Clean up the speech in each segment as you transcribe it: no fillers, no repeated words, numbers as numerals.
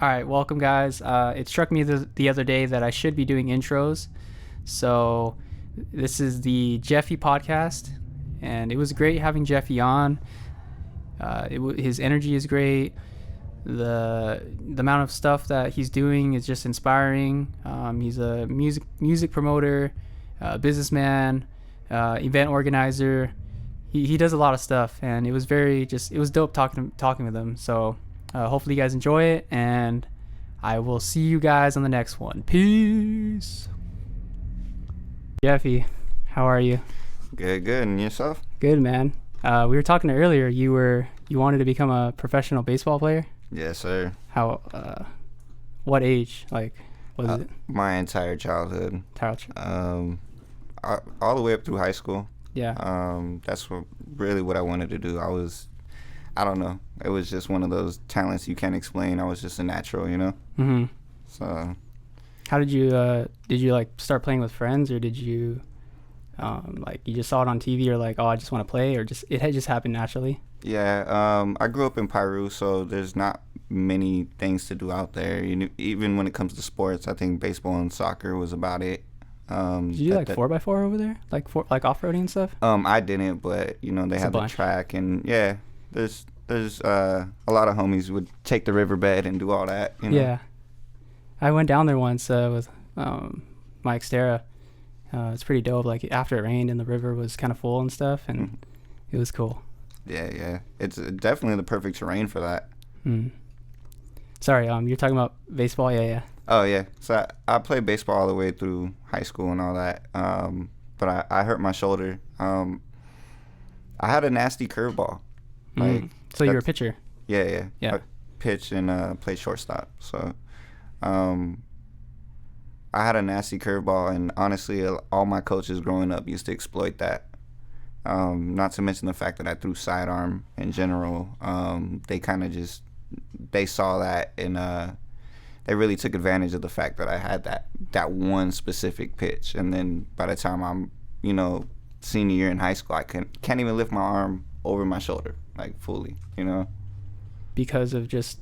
All right, welcome guys. It struck me the other day that I should be doing intros. So this is the Jeffy Podcast, and it was great having Jeffy on. His energy is great. The amount of stuff that he's doing is just inspiring. He's a music promoter, businessman, event organizer. He does a lot of stuff, and it was dope talking with him. So hopefully you guys enjoy it, and I will see you guys on the next one. Peace. Jeffy, how are you? Good. And yourself? Good, man. We were talking earlier. You wanted to become a professional baseball player? Yes, sir. How? What age? Like, was it? My entire childhood. All the way up through high school. Yeah. That's really what I wanted to do. I don't know. It was just one of those talents you can't explain. I was just a natural, you know? Mm-hmm. So. How did you like start playing with friends, or did you, like you just saw it on TV, or like, oh, I just want to play, or it had just happened naturally? Yeah. I grew up in Peru, so there's not many things to do out there. Even when it comes to sports, I think baseball and soccer was about it. Did you do like 4x4 over there, like off-roading and stuff? I didn't, but they had the track, and yeah, there's a lot of homies would take the riverbed and do all that. You know? Yeah, I went down there once with Mike Stera. It's pretty dope. Like after it rained and the river was kind of full and stuff, and it was cool. Yeah, it's definitely the perfect terrain for that. Sorry, you're talking about baseball? Yeah. Oh yeah, so I played baseball all the way through high school and all that. But I hurt my shoulder. I had a nasty curveball. So you're a pitcher? Yeah. I pitched and played shortstop. So I had a nasty curveball, and honestly, all my coaches growing up used to exploit that. Not to mention the fact that I threw sidearm in general. They saw that, and they really took advantage of the fact that I had that one specific pitch. And then by the time I'm, senior year in high school, I can't even lift my arm over my shoulder, like fully, Because of just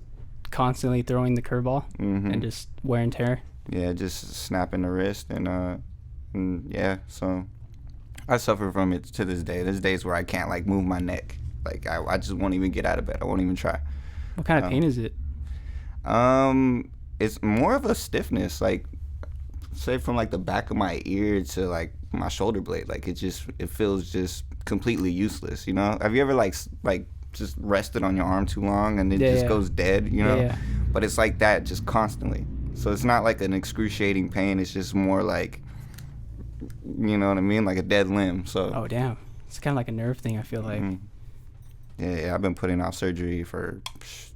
constantly throwing the curveball and just wear and tear. Yeah, just snapping the wrist, and yeah, so I suffer from it to this day. There's days where I can't like move my neck. Like I just won't even get out of bed. I won't even try. What kind of pain is it? It's more of a stiffness, like say from like the back of my ear to like my shoulder blade. Like it feels just completely useless. Have you ever like just rested on your arm too long and it just goes dead? Yeah. But it's like that just constantly. So it's not like an excruciating pain. It's just more like, you know what I mean, like a dead limb. So. Oh damn! It's kind of like a nerve thing. I feel like. Yeah. I've been putting off surgery for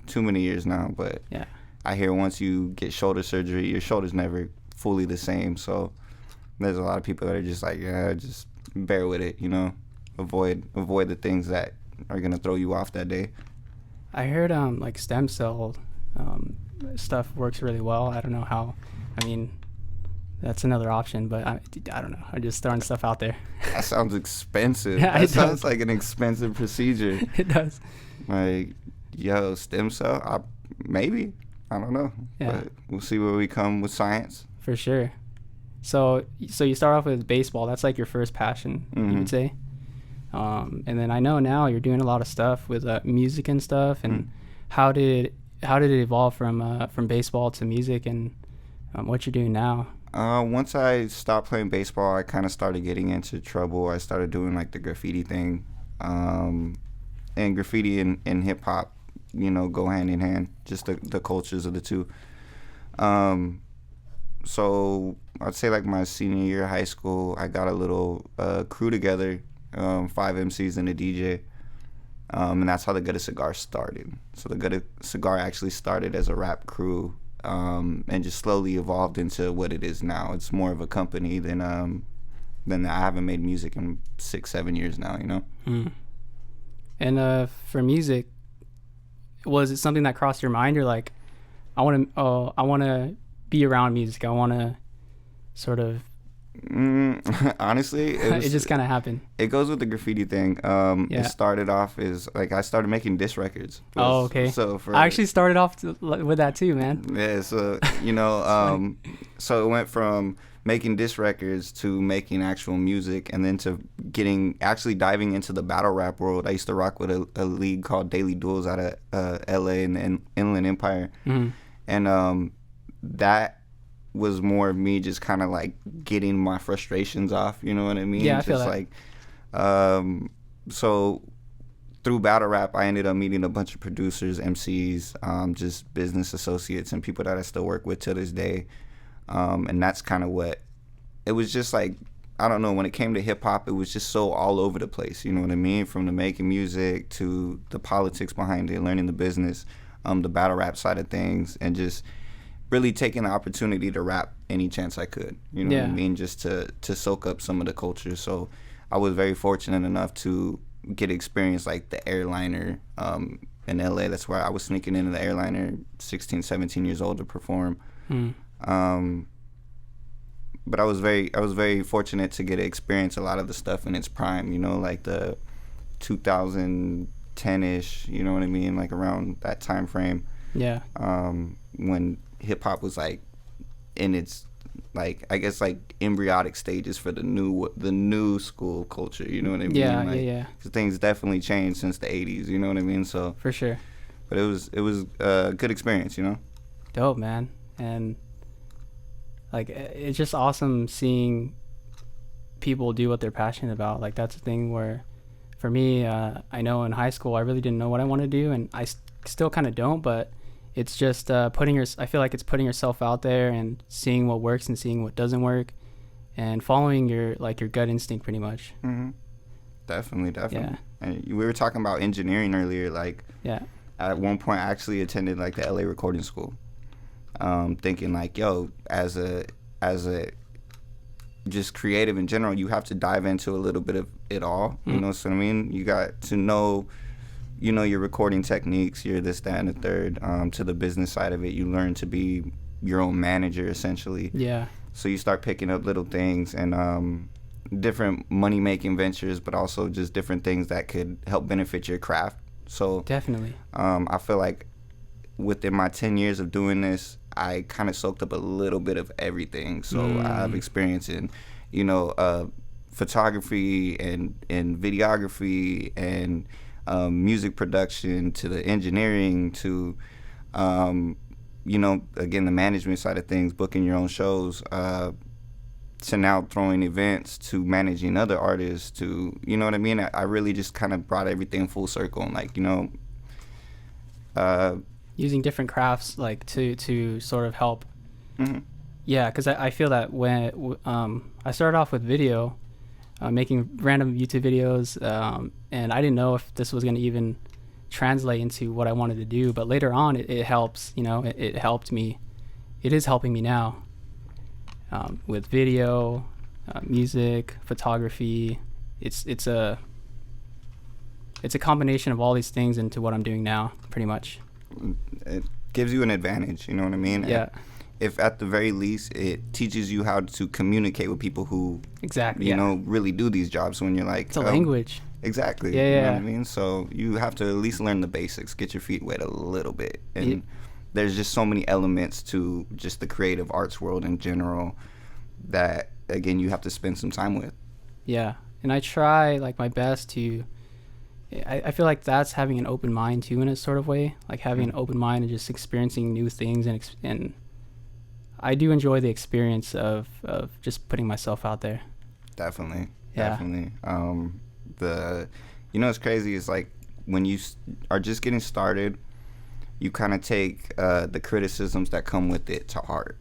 too many years now, but. Yeah. I hear once you get shoulder surgery, your shoulder's never fully the same. So there's a lot of people that are just like, yeah, just bear with it, avoid the things that are gonna throw you off that day. I heard like stem cell stuff works really well. I don't know how. I mean, that's another option, but I don't know. I'm just throwing stuff out there. That sounds expensive. Yeah, that sounds like an expensive procedure. It does. Like, stem cell? Maybe. I don't know. Yeah. But we'll see where we come with science. For sure. So you start off with baseball. That's like your first passion, you would say. And then I know now you're doing a lot of stuff with music and stuff. And how did it evolve from baseball to music, and what you're doing now? Once I stopped playing baseball, I kind of started getting into trouble. I started doing like the graffiti thing, and graffiti and hip hop, go hand in hand, just the cultures of the two. So I'd say like my senior year of high school, I got a little crew together, 5 MCs and a DJ, and that's how the Good Cigar started. So the Good Cigar actually started as a rap crew, and just slowly evolved into what it is now. It's more of a company than I haven't made music in 6-7 years now, And for music, was it something that crossed your mind? You're like, I want to be around music. I want to sort of Honestly, It just kind of happened. it goes with the graffiti thing. Yeah. It started off as like I started making diss records. Oh, okay. So for I actually started off with that too, man. yeah, so so it went from making diss records to making actual music, and then to actually diving into the battle rap world. I used to rock with a league called Daily Duels out of LA and Inland Empire, and that was more of me just kind of like getting my frustrations off, you know what I mean? Yeah, I just feel that. like so through battle rap I ended up meeting a bunch of producers, MCs, just business associates and people that I still work with to this day. And that's kind of what it was. Just like, I don't know, when it came to hip hop, it was just so all over the place, you know what I mean? From the making music to the politics behind it, learning the business, the battle rap side of things, and just really taking the opportunity to rap any chance I could, you know what I mean, just to soak up some of the culture. So I was very fortunate enough to get experience like the Airliner in LA. That's where I was sneaking into the Airliner 16, 17 years old to perform. But I was very fortunate to get to experience a lot of the stuff in its prime, you know, like the 2010-ish, you know what I mean, like around that time frame. Yeah. When hip hop was like in its, like, I guess like embryonic stages for the new school culture, you know what I mean? Yeah, like, yeah. Cause things definitely changed since the 80s, you know what I mean? So For sure. but it was a good experience, you know? Dope, man. And like, it's just awesome seeing people do what they're passionate about. Like, that's the thing where, for me, I know in high school I really didn't know what I wanted to do, and I still kind of don't, but it's just I feel like it's putting yourself out there and seeing what works and seeing what doesn't work, and following your gut instinct pretty much. Definitely. Yeah. And we were talking about engineering earlier. Like, Yeah. at one point I actually attended like the LA recording school, thinking like, yo, as a just creative in general, you have to dive into a little bit of it all. You know what I mean? You got to know, you know, your recording techniques, your this, that, and the third. To the business side of it, you learn to be your own manager, essentially. Yeah. So you start picking up little things and different money-making ventures, but also just different things that could help benefit your craft. So Definitely. I feel like within my 10 years of doing this, I kind of soaked up a little bit of everything. So I have experience in, you know, photography and videography and music production, to the engineering, to you know, again, the management side of things, booking your own shows, to now throwing events, to managing other artists, to, you know what I mean? I really just kind of brought everything full circle, and like, you know, using different crafts like to sort of help. Yeah, because I feel that when I started off with video, making random YouTube videos, and I didn't know if this was going to even translate into what I wanted to do, but later on it helps, you know, it helped me. It is helping me now, with video, music, photography. It's a combination of all these things into what I'm doing now, pretty much. It gives you an advantage, you know what I mean? Yeah. If at the very least it teaches you how to communicate with people who Exactly. you know, really do these jobs, when you're like, It's a language. Exactly. Yeah, you know yeah. what I mean? So you have to at least learn the basics, get your feet wet a little bit. And there's just so many elements to just the creative arts world in general that, again, you have to spend some time with. Yeah. And I try like my best to, I feel like that's having an open mind too, in a sort of way, like having an open mind and just experiencing new things, and I do enjoy the experience of just putting myself out there. Definitely. Yeah. Definitely. You know what's crazy is like when you are just getting started, you kind of take the criticisms that come with it to heart.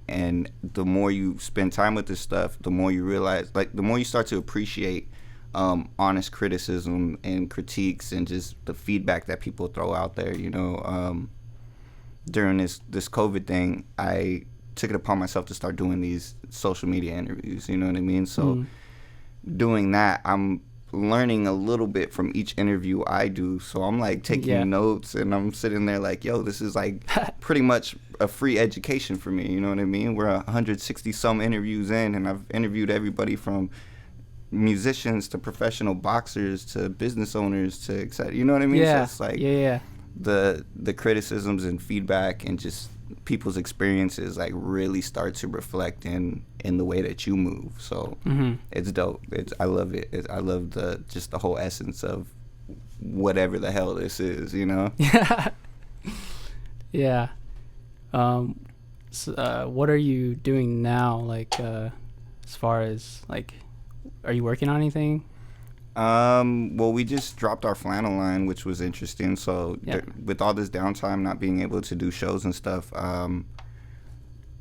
And the more you spend time with this stuff, the more you realize, like, the more you start to appreciate honest criticism and critiques and just the feedback that people throw out there. You know, during this COVID thing, I took it upon myself to start doing these social media interviews. You know what I mean? So doing that, I'm learning a little bit from each interview I do. So I'm like taking notes, and I'm sitting there like, yo, this is like pretty much a free education for me. You know what I mean? We're 160 some interviews in, and I've interviewed everybody from musicians to professional boxers to business owners to etc. You know what I mean? Yeah. So it's like yeah. the criticisms and feedback and just people's experiences like really start to reflect in the way that you move. So it's dope. I love it. I love the whole essence of whatever the hell this is, you know? Yeah. So, what are you doing now? Like, as far as like, are you working on anything? Well, we just dropped our flannel line, which was interesting. So with all this downtime, not being able to do shows and stuff,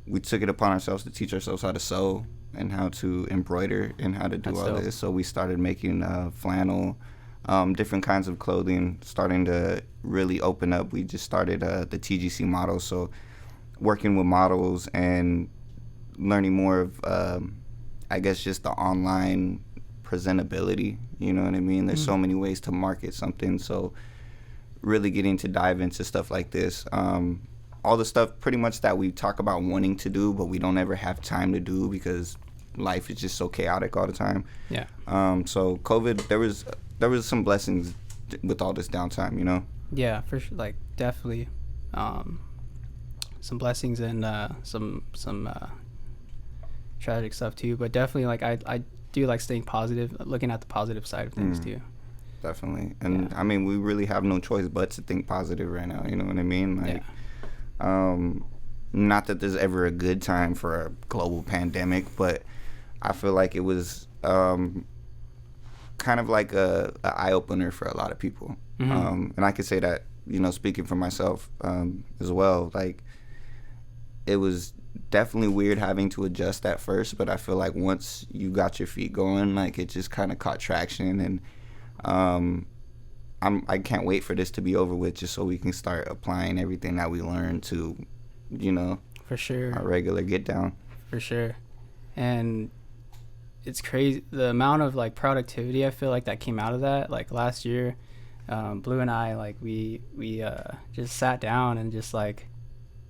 we took it upon ourselves to teach ourselves how to sew and how to embroider and how to do all this. So we started making flannel, different kinds of clothing, starting to really open up. We just started the TGC model, so working with models and learning more of, I guess, just the online presentability. You know what I mean? There's so many ways to market something. So really getting to dive into stuff like this. All the stuff pretty much that we talk about wanting to do, but we don't ever have time to do because life is just so chaotic all the time. Yeah. So COVID, there was some blessings with all this downtime, you know? Yeah, for sure. Like, definitely some blessings and some tragic stuff too. But definitely, like, I do like staying positive, looking at the positive side of things too. Definitely. And I mean, we really have no choice but to think positive right now, you know what I mean? Like, not that there's ever a good time for a global pandemic, but I feel like it was kind of like a eye-opener for a lot of people. And I could say that, you know, speaking for myself as well, like, it was definitely weird having to adjust at first, but I feel like once you got your feet going, like, it just kind of caught traction, and I can't wait for this to be over with, just so we can start applying everything that we learned to, you know, for sure, our regular get down. For sure. And it's crazy the amount of like productivity I feel like that came out of that. Like last year, Blue and I, like we just sat down and just like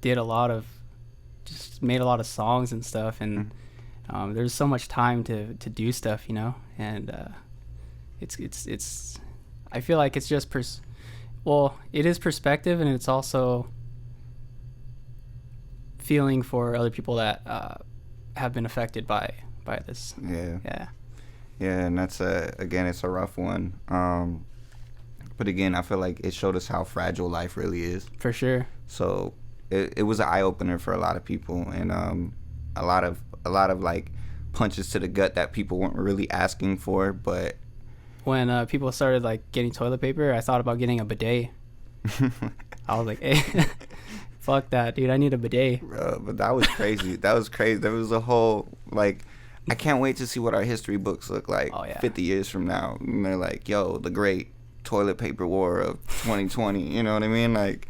made a lot of songs and stuff, and there's so much time to do stuff, you know, and it's I feel like it's just it is perspective, and it's also feeling for other people that have been affected by this. Yeah, and that's again, it's a rough one, but again, I feel like it showed us how fragile life really is. For sure. So it was an eye-opener for a lot of people, and a lot of like punches to the gut that people weren't really asking for. But when people started like getting toilet paper, I thought about getting a bidet. I was like, hey, fuck that, dude, I need a bidet. But that was crazy. There was a whole, like, I can't wait to see what our history books look like 50 years from now. And they're like, yo, the great toilet paper war of 2020. You know what I mean? Like,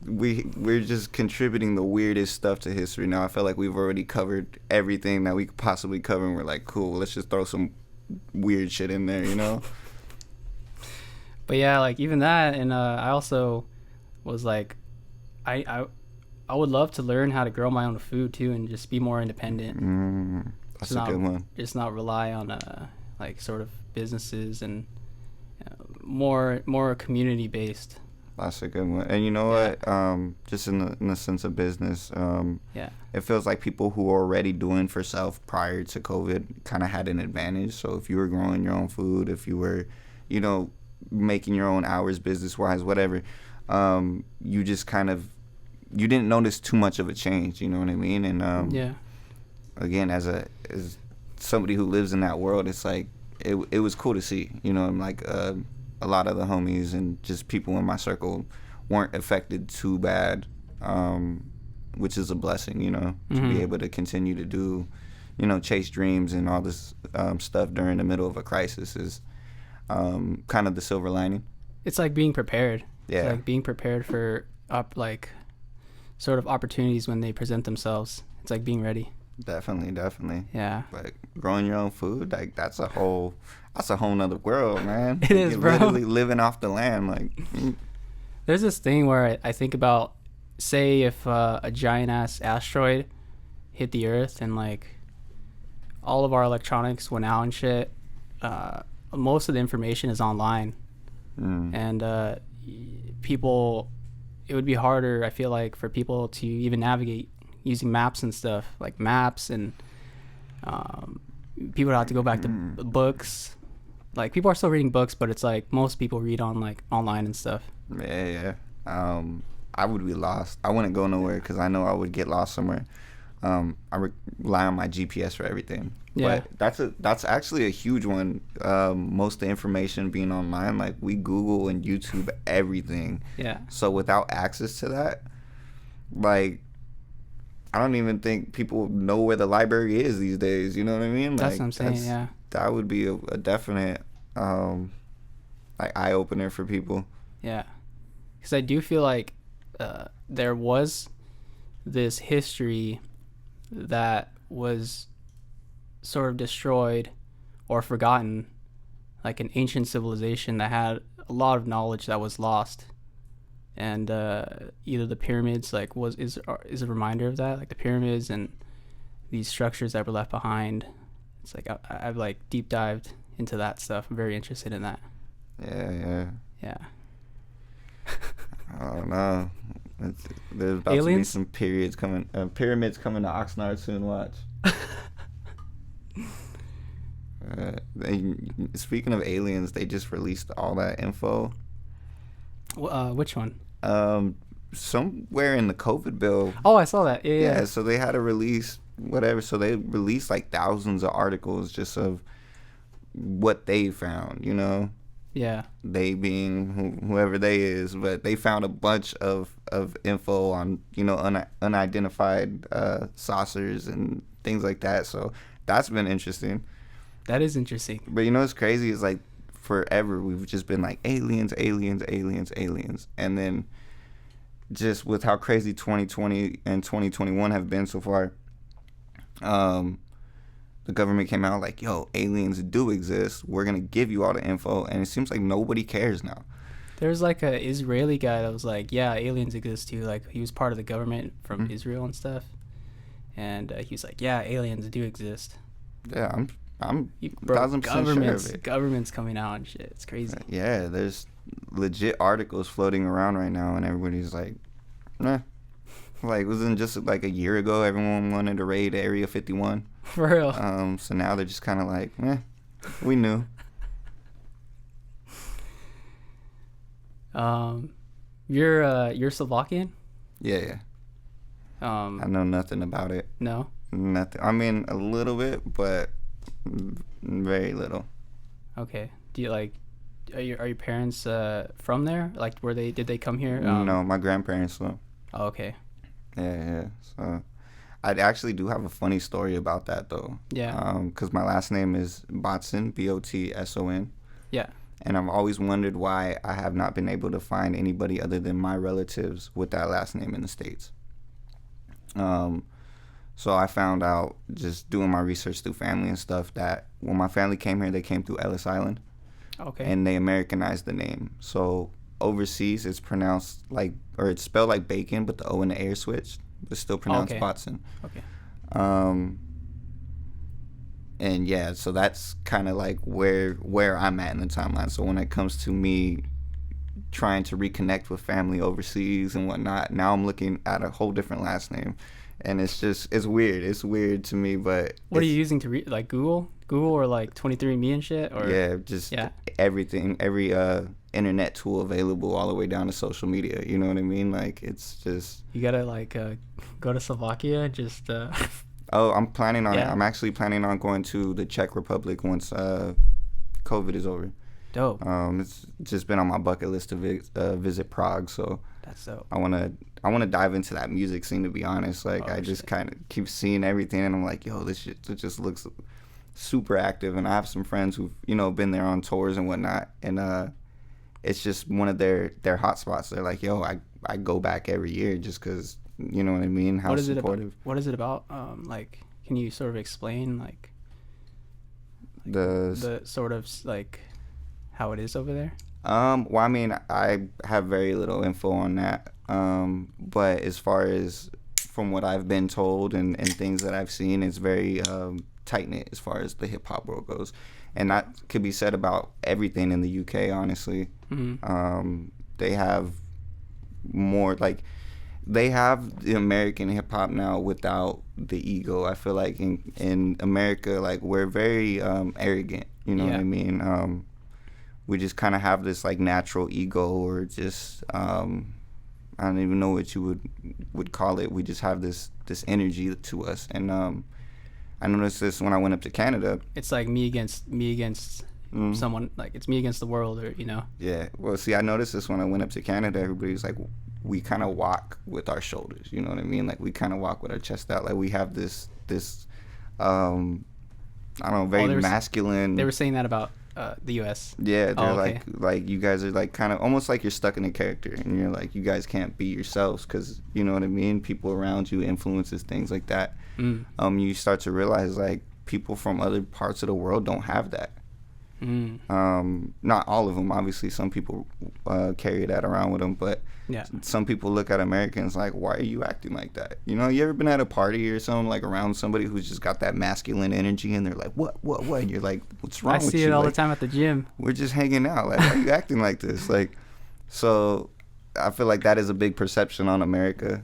we're just contributing the weirdest stuff to history now. I feel like we've already covered everything that we could possibly cover, and we're like, cool, let's just throw some weird shit in there, you know? But yeah, like even that, and I also was like, I would love to learn how to grow my own food too, and just be more independent. That's a good one. Just not rely on like sort of businesses, and more community based. That's a good one. And you know what? Just in the sense of business, it feels like people who were already doing for self prior to COVID kind of had an advantage. So if you were growing your own food, if you were, you know, making your own hours business-wise, whatever, you just kind of, you didn't notice too much of a change, you know what I mean? And again, as somebody who lives in that world, it's like, it was cool to see, you know, and like, a lot of the homies and just people in my circle weren't affected too bad, which is a blessing, you know, to be able to continue to do, you know, chase dreams and all this stuff during the middle of a crisis is kind of the silver lining. It's like being prepared. Yeah. It's like being prepared for like sort of opportunities when they present themselves. It's like being ready. Definitely. Yeah. Like growing your own food, like that's a whole, that's a whole nother world, man. It is, You're bro. literally living off the land, like. There's this thing where I think about, say, if a giant ass asteroid hit the Earth and like all of our electronics went out and shit. Most of the information is online, and people. It would be harder, I feel like, for people to even navigate using maps and stuff, like maps, and people would have to go back to books. Like, people are still reading books, but it's like most people read on like online and stuff. Yeah. I would be lost. I wouldn't go nowhere because I know I would get lost somewhere. I rely on my GPS for everything. Yeah. But that's actually a huge one. Most of the information being online, like we Google and YouTube everything. Yeah. So without access to that, like, I don't even think people know where the library is these days. You know what I mean? That's what I'm saying. Yeah. That would be a definite like eye opener for people. Yeah. Because I do feel like there was this history that was sort of destroyed or forgotten, like an ancient civilization that had a lot of knowledge that was lost. And either the pyramids is a reminder of that, like the pyramids and these structures that were left behind. It's like I've like deep dived into that stuff. I'm very interested in that. Yeah. I don't know. There's about to be some pyramids coming to Oxnard soon. Watch. Speaking of aliens, they just released all that info. Which one? Somewhere in the COVID bill. Oh, I saw that. Yeah. So they had to release whatever. So they released like thousands of articles just of what they found. You know. Yeah. They being whoever they is, but they found a bunch of info on, you know, unidentified saucers and things like that. So that's been interesting. That is interesting. But you know what's crazy is like forever we've just been like aliens. And then just with how crazy 2020 and 2021 have been so far, the government came out like, yo, aliens do exist. We're going to give you all the info. And it seems like nobody cares now. There's like a Israeli guy that was like, yeah, aliens exist too. Like, he was part of the government from Israel and stuff. And he was like, yeah, aliens do exist. Yeah, I'm 1,000% sure of it. Government's coming out and shit. It's crazy. Yeah, there's legit articles floating around right now. And everybody's like, nah. Like, wasn't just like a year ago everyone wanted to raid Area 51? For real. So now they're just kind of like, we knew. You're Slovakian? Yeah. I know nothing about it. No? Nothing. I mean, a little bit, but very little. Okay. Do you like? Are your parents from there? Like, did they come here? No, my grandparents though. Oh, okay. Yeah. So, I actually do have a funny story about that though. Yeah. Because my last name is Botson, Botson. Yeah. And I've always wondered why I have not been able to find anybody other than my relatives with that last name in the States. So I found out just doing my research through family and stuff that when my family came here, they came through Ellis Island. Okay. And they Americanized the name. So overseas, it's pronounced like, or it's spelled like bacon, but the O and the A are switched. It's still pronounced Botson. Okay. And yeah, so that's kind of like where I'm at in the timeline. So when it comes to me trying to reconnect with family overseas and whatnot, now I'm looking at a whole different last name. And it's weird. It's weird to me, but... What are you using to read? Like Google or like 23andMe and shit? Or everything. Every internet tool available all the way down to social media. You know what I mean? Like, it's just... You gotta like go to Slovakia, just... Oh, I'm planning on it. I'm actually planning on going to the Czech Republic once COVID is over. Dope. It's just been on my bucket list to visit Prague, so... That's dope. I want to dive into that music scene, to be honest. Like, I just kind of keep seeing everything, and I'm like, yo, this shit just looks super active. And I have some friends who've, you know, been there on tours and whatnot, and it's just one of their hot spots. They're like, yo, I go back every year just because, you know what I mean, how supportive. What is it about? Like, can you sort of explain, like... The sort of like how it is over there? Well, I mean, I have very little info on that. But as far as from what I've been told and things that I've seen, it's very tight knit as far as the hip hop world goes, and that could be said about everything in the UK. Honestly, they have more like they have the American hip hop now without the ego. I feel like in America, like we're very arrogant. You know what I mean? We just kind of have this like natural ego, or just I don't even know what you would call it. We just have this energy to us, and I noticed this when I went up to Canada. It's like me against someone, like it's me against the world, or you know. Yeah. Well, see, I noticed this when I went up to Canada. Everybody was like, we kind of walk with our shoulders. You know what I mean? Like we kind of walk with our chest out. Like we have this I don't know, very masculine. They were saying that about the U.S. Yeah, they're like you guys are like kind of almost like you're stuck in a character, and you're like, you guys can't be yourselves because, you know what I mean, people around you influences, things like that. You start to realize like people from other parts of the world don't have that. Not all of them, obviously. Some people carry that around with them, but some people look at Americans like, why are you acting like that? You know, you ever been at a party or something, like around somebody who's just got that masculine energy, and they're like, what? And you're like, what's wrong with you? I see it all the time at the gym. We're just hanging out. Like, why are you acting like this? Like, so I feel like that is a big perception on America.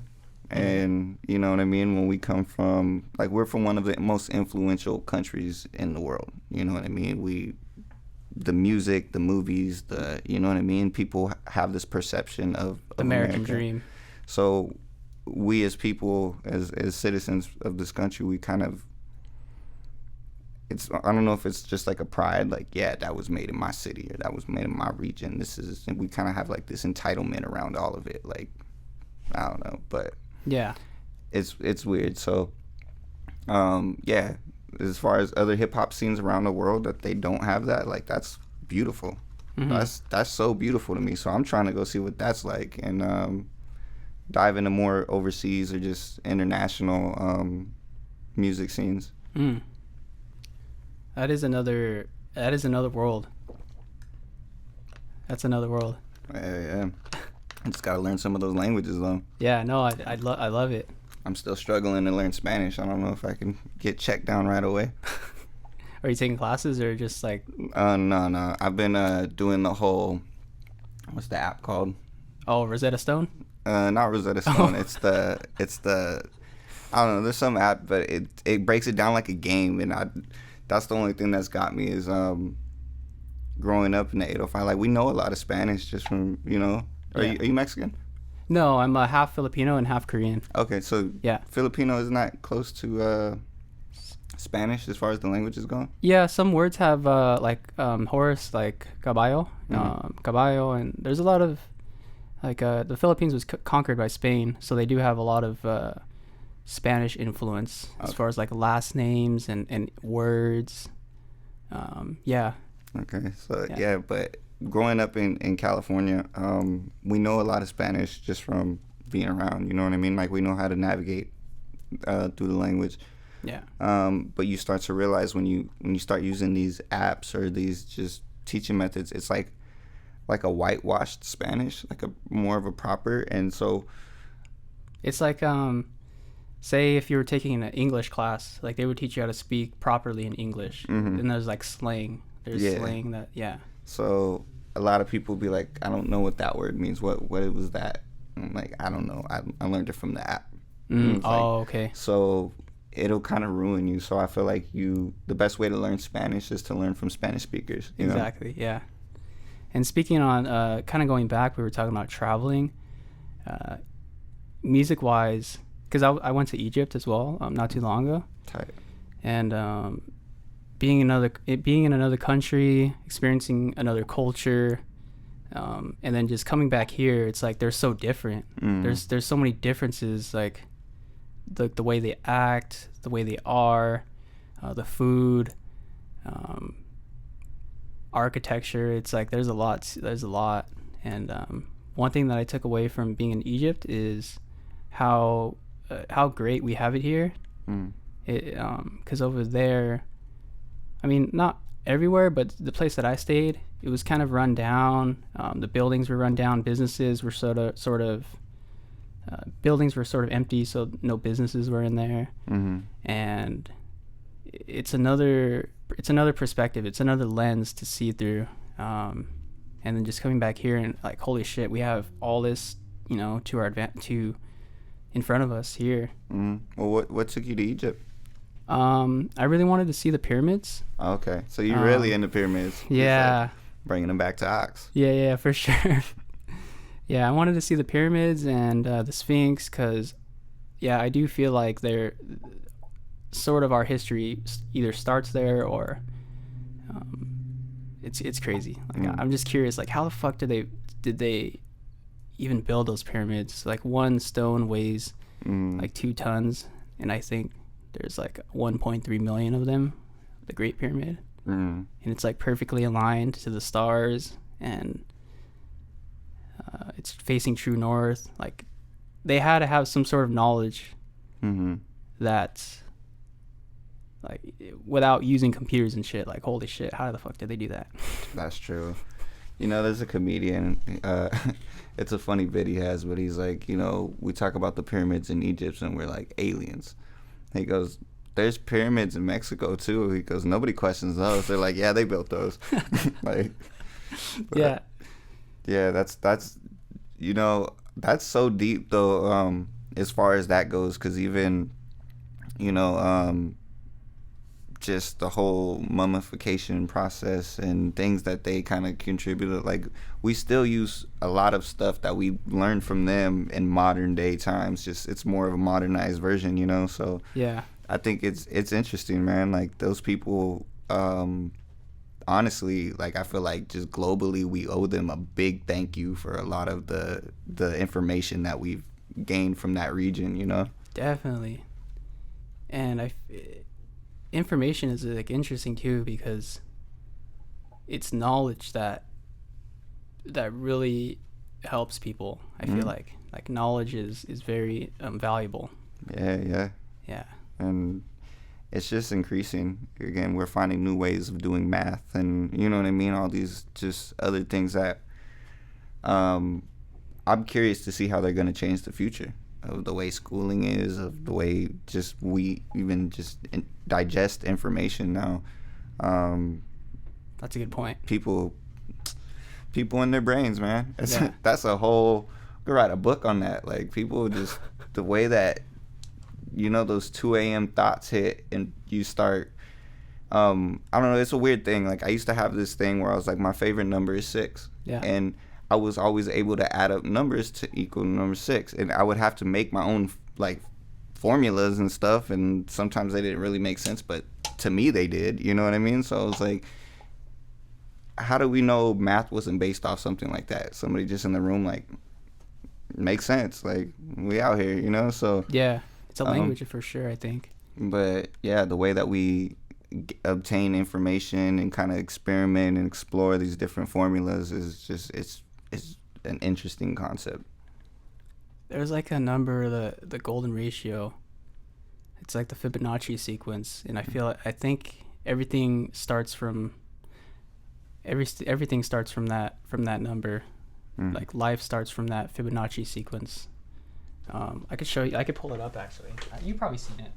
And you know what I mean? When we come from, like, we're from one of the most influential countries in the world. You know what I mean? The music, the movies, you know what I mean? People have this perception of American dream. So we as people, as citizens of this country, we kind of, I don't know if it's just like a pride, like, yeah, that was made in my city, or that was made in my region. And we kind of have like this entitlement around all of it. Like, I don't know, but yeah, it's weird. So, yeah. As far as other hip hop scenes around the world that they don't have that, like, that's beautiful. That's so beautiful to me. So I'm trying to go see what that's like, and dive into more overseas or just international music scenes. That is another world. That's another world. Yeah. I just gotta learn some of those languages though. Yeah, no, I love it. I'm still struggling to learn Spanish. I don't know if I can get checked down right away. Are you taking classes or just like? No. I've been doing the whole. What's the app called? Oh, Rosetta Stone. Not Rosetta Stone. It's the. I don't know. There's some app, but it breaks it down like a game, and that's the only thing that's got me is growing up in the 805. Like, we know a lot of Spanish just from, you know. Are you Mexican? No, I'm half Filipino and half Korean. Okay, so yeah, Filipino is not close to Spanish as far as the language is going? Yeah, some words have like horse, like caballo, caballo, and there's a lot of like the Philippines was conquered by Spain, so they do have a lot of Spanish influence as far as like last names and words. Yeah. Okay, so yeah, but growing up in California, we know a lot of Spanish just from being around, you know what I mean? Like, we know how to navigate through the language. Yeah. But you start to realize when you start using these apps or these just teaching methods, it's like a whitewashed Spanish, like a more of a proper. And so it's like say if you were taking an English class, like they would teach you how to speak properly in English. And there's like slang. There's slang that So a lot of people be like, I don't know what that word means. What was that? I'm like, I don't know. I learned it from the app. Okay. So it'll kind of ruin you. So I feel like the best way to learn Spanish is to learn from Spanish speakers. You know? Yeah. And speaking on kind of going back, we were talking about traveling, music-wise, because I went to Egypt as well not too long ago. Tight. And being in another country, experiencing another culture, and then just coming back here, it's like they're so different. There's so many differences, like the way they act, the way they are, the food, architecture. It's like there's a lot. And one thing that I took away from being in Egypt is how great we have it here. Because over there, I mean, not everywhere, but the place that I stayed, it was kind of run down. The buildings were run down. Businesses were buildings were sort of empty, so no businesses were in there. Mm-hmm. And it's another perspective. It's another lens to see through. And then just coming back here and like, holy shit, we have all this, to our in front of us here. Mm-hmm. Well, what took you to Egypt? I really wanted to see the pyramids. Okay, so you're really into pyramids. Yeah. Like bringing them back to Ox. Yeah, for sure. Yeah, I wanted to see the pyramids and the Sphinx because, I do feel like they're sort of our history either starts there or it's crazy. Like I'm just curious, like how the fuck did they even build those pyramids? Like one stone weighs like 2 tons, and I think there's like 1.3 million of them, the Great Pyramid, and it's like perfectly aligned to the stars, and it's facing true north. Like they had to have some sort of knowledge that, like, without using computers and shit. Like, holy shit, how the fuck did they do that? That's true. There's a comedian. It's a funny bit he has, but he's like, we talk about the pyramids in Egypt and we're like aliens. He goes, there's pyramids in Mexico too. He goes, nobody questions those. They're like, yeah, they built those. Like, yeah, that's that's so deep though. As far as that goes, because even just the whole mummification process and things that they kind of contributed, like we still use a lot of stuff that we learned from them in modern day times, just it's more of a modernized version, so yeah, I think it's interesting, man. Like those people, honestly, like I feel like just globally we owe them a big thank you for a lot of the information that we've gained from that region. Definitely. And information is like interesting too, because it's knowledge that really helps people. I feel like knowledge is very valuable. Yeah And it's just increasing. Again, we're finding new ways of doing math and you know what I mean, all these just other things that I'm curious to see how they're going to change the future of the way schooling is, of the way just we even just digest information now. That's a good point. People in their brains, man. Yeah. That's a whole, we could write a book on that. Like people just, the way that, those 2 a.m. thoughts hit and you start, I don't know, it's a weird thing. Like I used to have this thing where I was like, my favorite number is 6. Yeah. And I was always able to add up numbers to equal number 6. And I would have to make my own like formulas and stuff. And sometimes they didn't really make sense, but to me they did, you know what I mean? So I was like, how do we know math wasn't based off something like that? Somebody just in the room, like, makes sense. Like, we out here, so. Yeah, it's a language for sure, I think. But, yeah, the way that we obtain information and kind of experiment and explore these different formulas is just, it's an interesting concept. There's like a number, the golden ratio. It's like the Fibonacci sequence. And I think everything starts from... everything starts from that number. Like life starts from that Fibonacci sequence. I could show you. I could pull it up actually. You've probably seen it.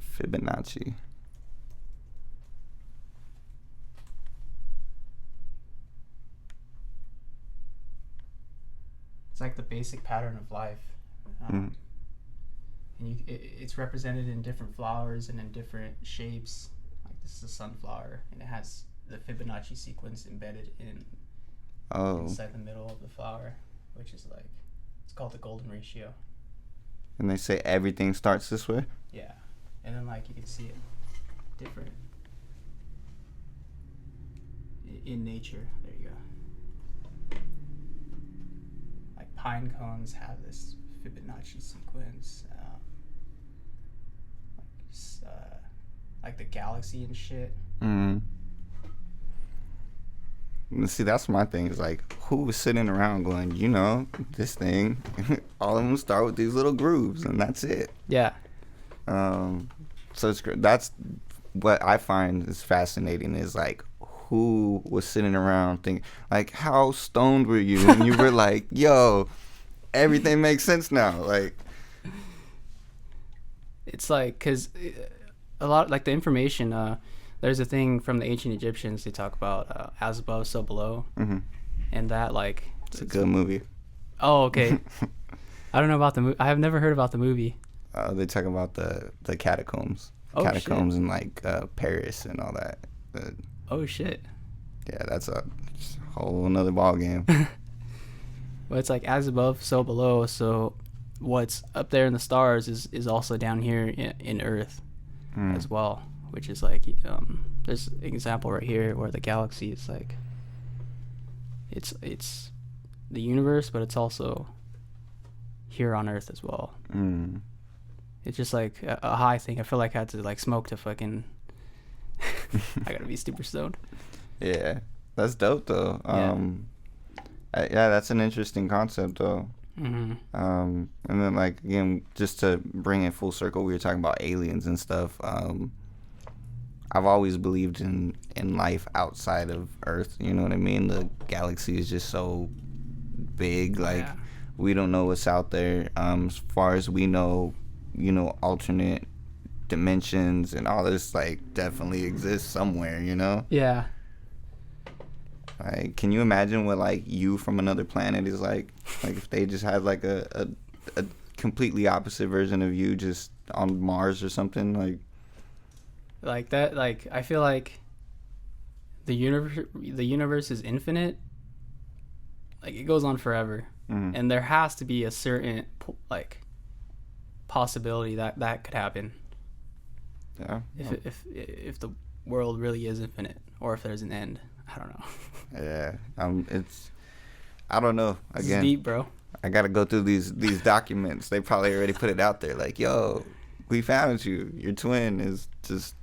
Fibonacci. It's like the basic pattern of life, and it's represented in different flowers and in different shapes. This is a sunflower, and it has the Fibonacci sequence embedded inside the middle of the flower, which is like, it's called the golden ratio. And they say everything starts this way? Yeah. And then like you can see it different in nature. There you go. Like pine cones have this Fibonacci sequence. Like the galaxy and shit. See, that's my thing. Is like, who was sitting around going, this thing, all of them start with these little grooves, and that's it. Yeah. So that's what I find is fascinating is like who was sitting around thinking, like, how stoned were you when you were like, yo, everything makes sense now? Like, it's like, because a lot, like the information, there's a thing from the ancient Egyptians, they talk about as above, so below. mm-hmm. And that, like, It's a good movie. Oh, okay. I don't know about the movie. I have never heard about the movie. They talk about the catacombs. Oh, Catacombs shit. in like Paris and all that. Oh, shit. Yeah, that's a whole another ball game. Well, it's like as above, so below. So what's up there in the stars is also down here in Earth as well, which is like, there's an example right here where the galaxy is like, it's the universe, but it's also here on Earth as well. It's just like a high thing. I feel like I had to like smoke to fucking I gotta be super stoned. Yeah, that's dope though. Yeah. Yeah, that's an interesting concept though. Mm-hmm. And then like again, just to bring it full circle, we were talking about aliens and stuff. I've always believed in life outside of Earth. You know what I mean? The galaxy is just so big. Like, Yeah. we don't know what's out there. As far as we know, alternate dimensions and all this like definitely exists somewhere. Yeah. Like, can you imagine what like you from another planet is like? Like if they just had like a completely opposite version of you just on Mars or something Like that. Like I feel like the universe is infinite. Like it goes on forever, and there has to be a certain like possibility that could happen. Yeah. If the world really is infinite, or if there's an end. I don't know. Yeah. I don't know. This Again, is deep, bro. I gotta go through these documents. They probably already put it out there. Like, yo, we found you. Your twin is just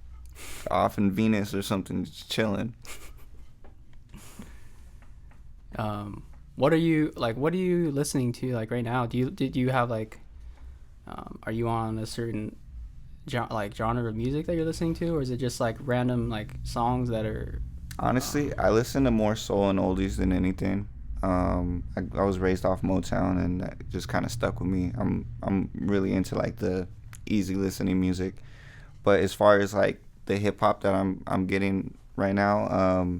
off in Venus or something, just chilling. What are you listening to like right now? Did you have like, are you on a certain genre of music that you're listening to, or is it just like random like songs that are? Honestly, I listen to more soul and oldies than anything. I was raised off Motown, and that just kind of stuck with me. I'm really into like the easy listening music, but as far as like the hip hop that I'm getting right now,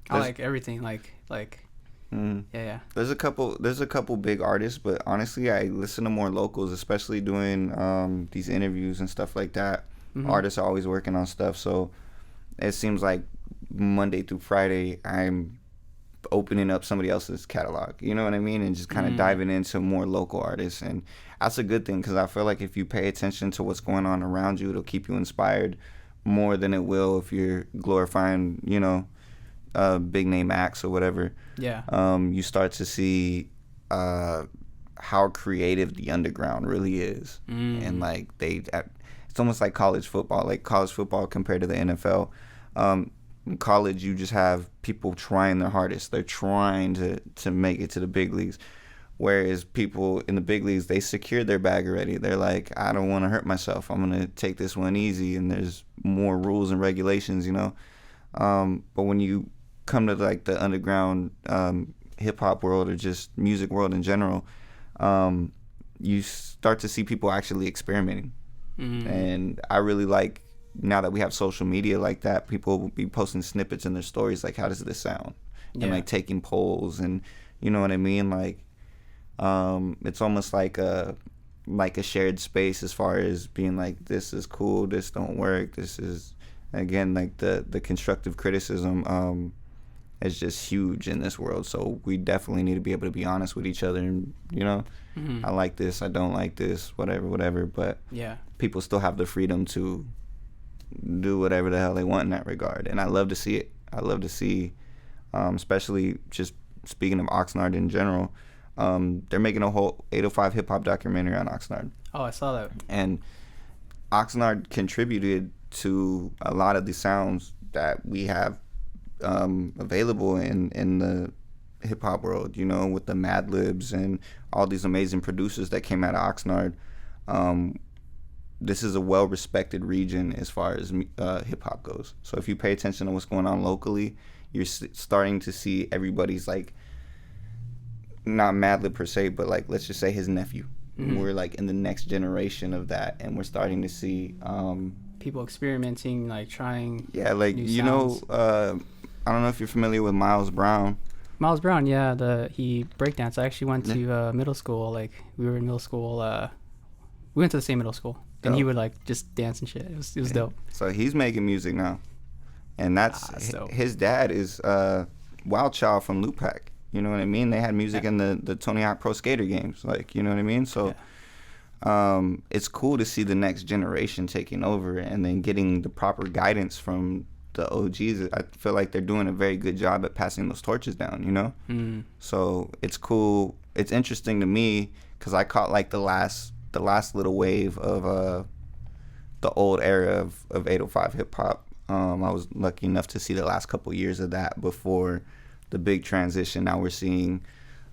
I like everything yeah. There's a couple big artists, but honestly, I listen to more locals, especially doing these interviews and stuff like that. Mm-hmm. Artists are always working on stuff, so it seems like Monday through Friday I'm opening up somebody else's catalog, you know what I mean, and just kind of diving into more local artists, and that's a good thing because I feel like if you pay attention to what's going on around you, it'll keep you inspired more than it will if you're glorifying, big name acts or whatever. Yeah. You start to see how creative the underground really is, and like it's almost like college football compared to the NFL. In college, you just have people trying their hardest. They're trying to make it to the big leagues. Whereas people in the big leagues, they secured their bag already. They're like, I don't want to hurt myself. I'm going to take this one easy. And there's more rules and regulations, But when you come to like the underground hip hop world or just music world in general, you start to see people actually experimenting. And I really like, now that we have social media like that, people will be posting snippets in their stories like, how does this sound? And like taking polls, and you know what I mean? Like, it's almost like a shared space as far as being like, this is cool, this don't work, this is, again, like the constructive criticism is just huge in this world. So we definitely need to be able to be honest with each other, and I like this, I don't like this, whatever, but people still have the freedom to do whatever the hell they want in that regard, and I love to see it. I love to see, especially just speaking of Oxnard in general, they're making a whole 805 hip hop documentary on Oxnard. Oh, I saw that. And Oxnard contributed to a lot of the sounds that we have available in the hip hop world, with the Mad Libs and all these amazing producers that came out of Oxnard. this is a well-respected region as far as hip-hop goes. So if you pay attention to what's going on locally, you're starting to see everybody's, like, not Madlib per se, but, like, let's just say his nephew. We're, like, in the next generation of that, and we're starting to see people experimenting, like, trying new sounds. I don't know if you're familiar with Miles Brown. Miles Brown, yeah, he breakdanced. I actually went to middle school. Like, we were in middle school. We went to the same middle school, and he would, like, just dance and shit. It was dope. So he's making music now, and that's dope. His dad is Wild Child from Lupac. You know what I mean? They had music in the Tony Hawk Pro Skater games, like, you know what I mean? So it's cool to see the next generation taking over and then getting the proper guidance from the OGs. I feel like they're doing a very good job at passing those torches down, you know? So it's cool. It's interesting to me because I caught, like, the last little wave of the old era of 805 hip-hop. I was lucky enough to see the last couple years of that before the big transition. Now we're seeing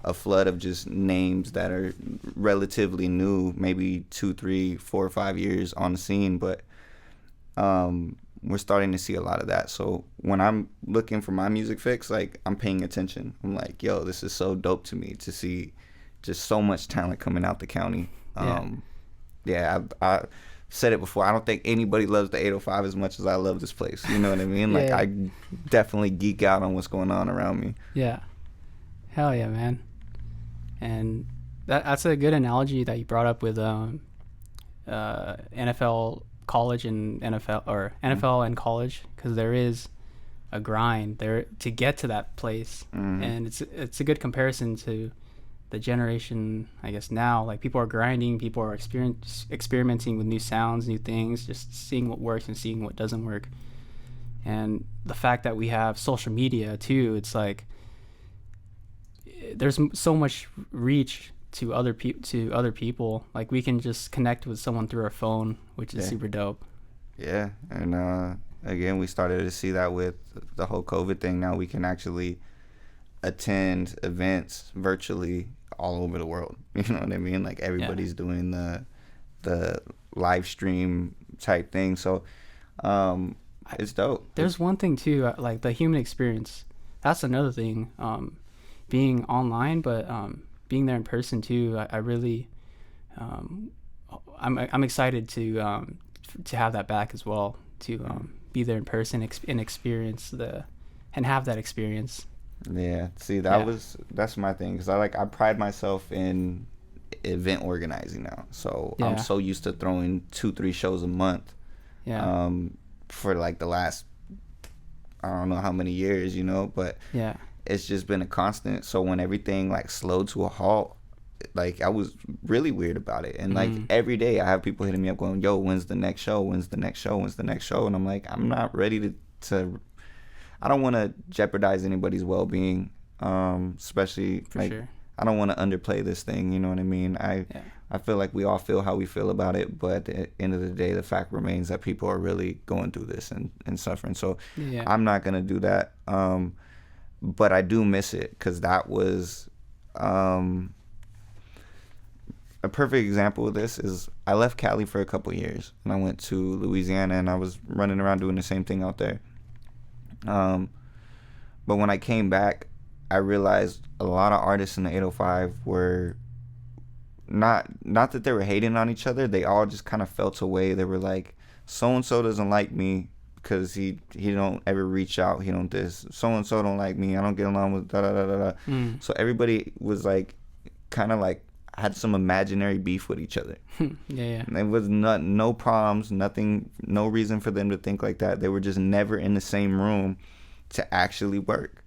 a flood of just names that are relatively new, maybe 2, 3, 4, or 5 years on the scene, but we're starting to see a lot of that. So when I'm looking for my music fix, like, I'm paying attention. I'm like, yo, this is so dope to me to see just so much talent coming out the county. I said it before, I don't think anybody loves the 805 as much as I love this place. You know what I mean? Like, I definitely geek out on what's going on around me. Yeah. Hell yeah, man. And that's a good analogy that you brought up with NFL college and NFL and college, because there is a grind there to get to that place. And it's a good comparison to the generation, I guess, now. Like, people are grinding, people are experimenting with new sounds, new things, just seeing what works and seeing what doesn't work. And the fact that we have social media too, it's like there's so much reach to other people. Like, we can just connect with someone through our phone, which is super dope. Yeah. And again, we started to see that with the whole COVID thing. Now we can actually attend events virtually all over the world. You know what I mean? Like, everybody's doing the live stream type thing. So it's dope. There's one thing too, like the human experience. That's another thing. Being online, but being there in person too. I really, I'm excited to have that back as well. To be there in person and experience and have that experience. Yeah, see, that's my thing, because I pride myself in event organizing now. So I'm so used to throwing 2-3 shows a month. For like the last, I don't know how many years, you know, but it's just been a constant. So when everything, like, slowed to a halt, like, I was really weird about it. And like, every day I have people hitting me up going, yo, when's the next show? When's the next show? When's the next show? And I'm like, I'm not ready to I don't want to jeopardize anybody's well-being, especially I don't want to underplay this thing. You know what I mean? I feel like we all feel how we feel about it, but at the end of the day, the fact remains that people are really going through this and suffering. So I'm not gonna do that. But I do miss it, because that was a perfect example of this. Is I left Cali for a couple years and I went to Louisiana, and I was running around doing the same thing out there. But when I came back, I realized a lot of artists in the 805 were not that they were hating on each other. They all just kind of felt a way. They were like, so-and-so doesn't like me because he don't ever reach out. He don't this. So-and-so don't like me. I don't get along with da-da-da-da-da. So everybody was like, kind of like, had some imaginary beef with each other. There was no problems, nothing, no reason for them to think like that. They were just never in the same room to actually work.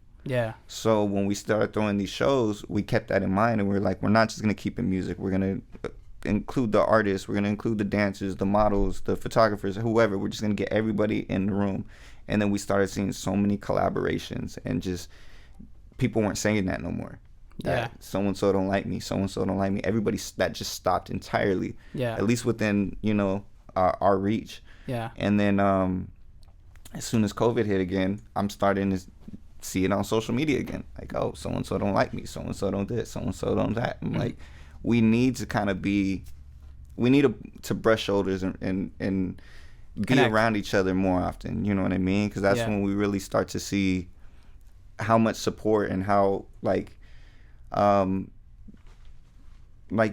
So when we started throwing these shows, we kept that in mind, and we were like, we're not just gonna keep it music. We're gonna include the artists. We're gonna include the dancers, the models, the photographers, whoever. We're just gonna get everybody in the room. And then we started seeing so many collaborations, and just people weren't saying that no more. So-and-so don't like me, so-and-so don't like me. Everybody, that just stopped entirely. At least within, you know, our reach. And then as soon as COVID hit again, I'm starting to see it on social media again. Like, oh, so-and-so don't like me, so-and-so don't this, so-and-so don't that. I'm like, we need to kind of be we need to brush shoulders and be Connect. around each other more often. You know what I mean? Because that's when we really start to see how much support and how like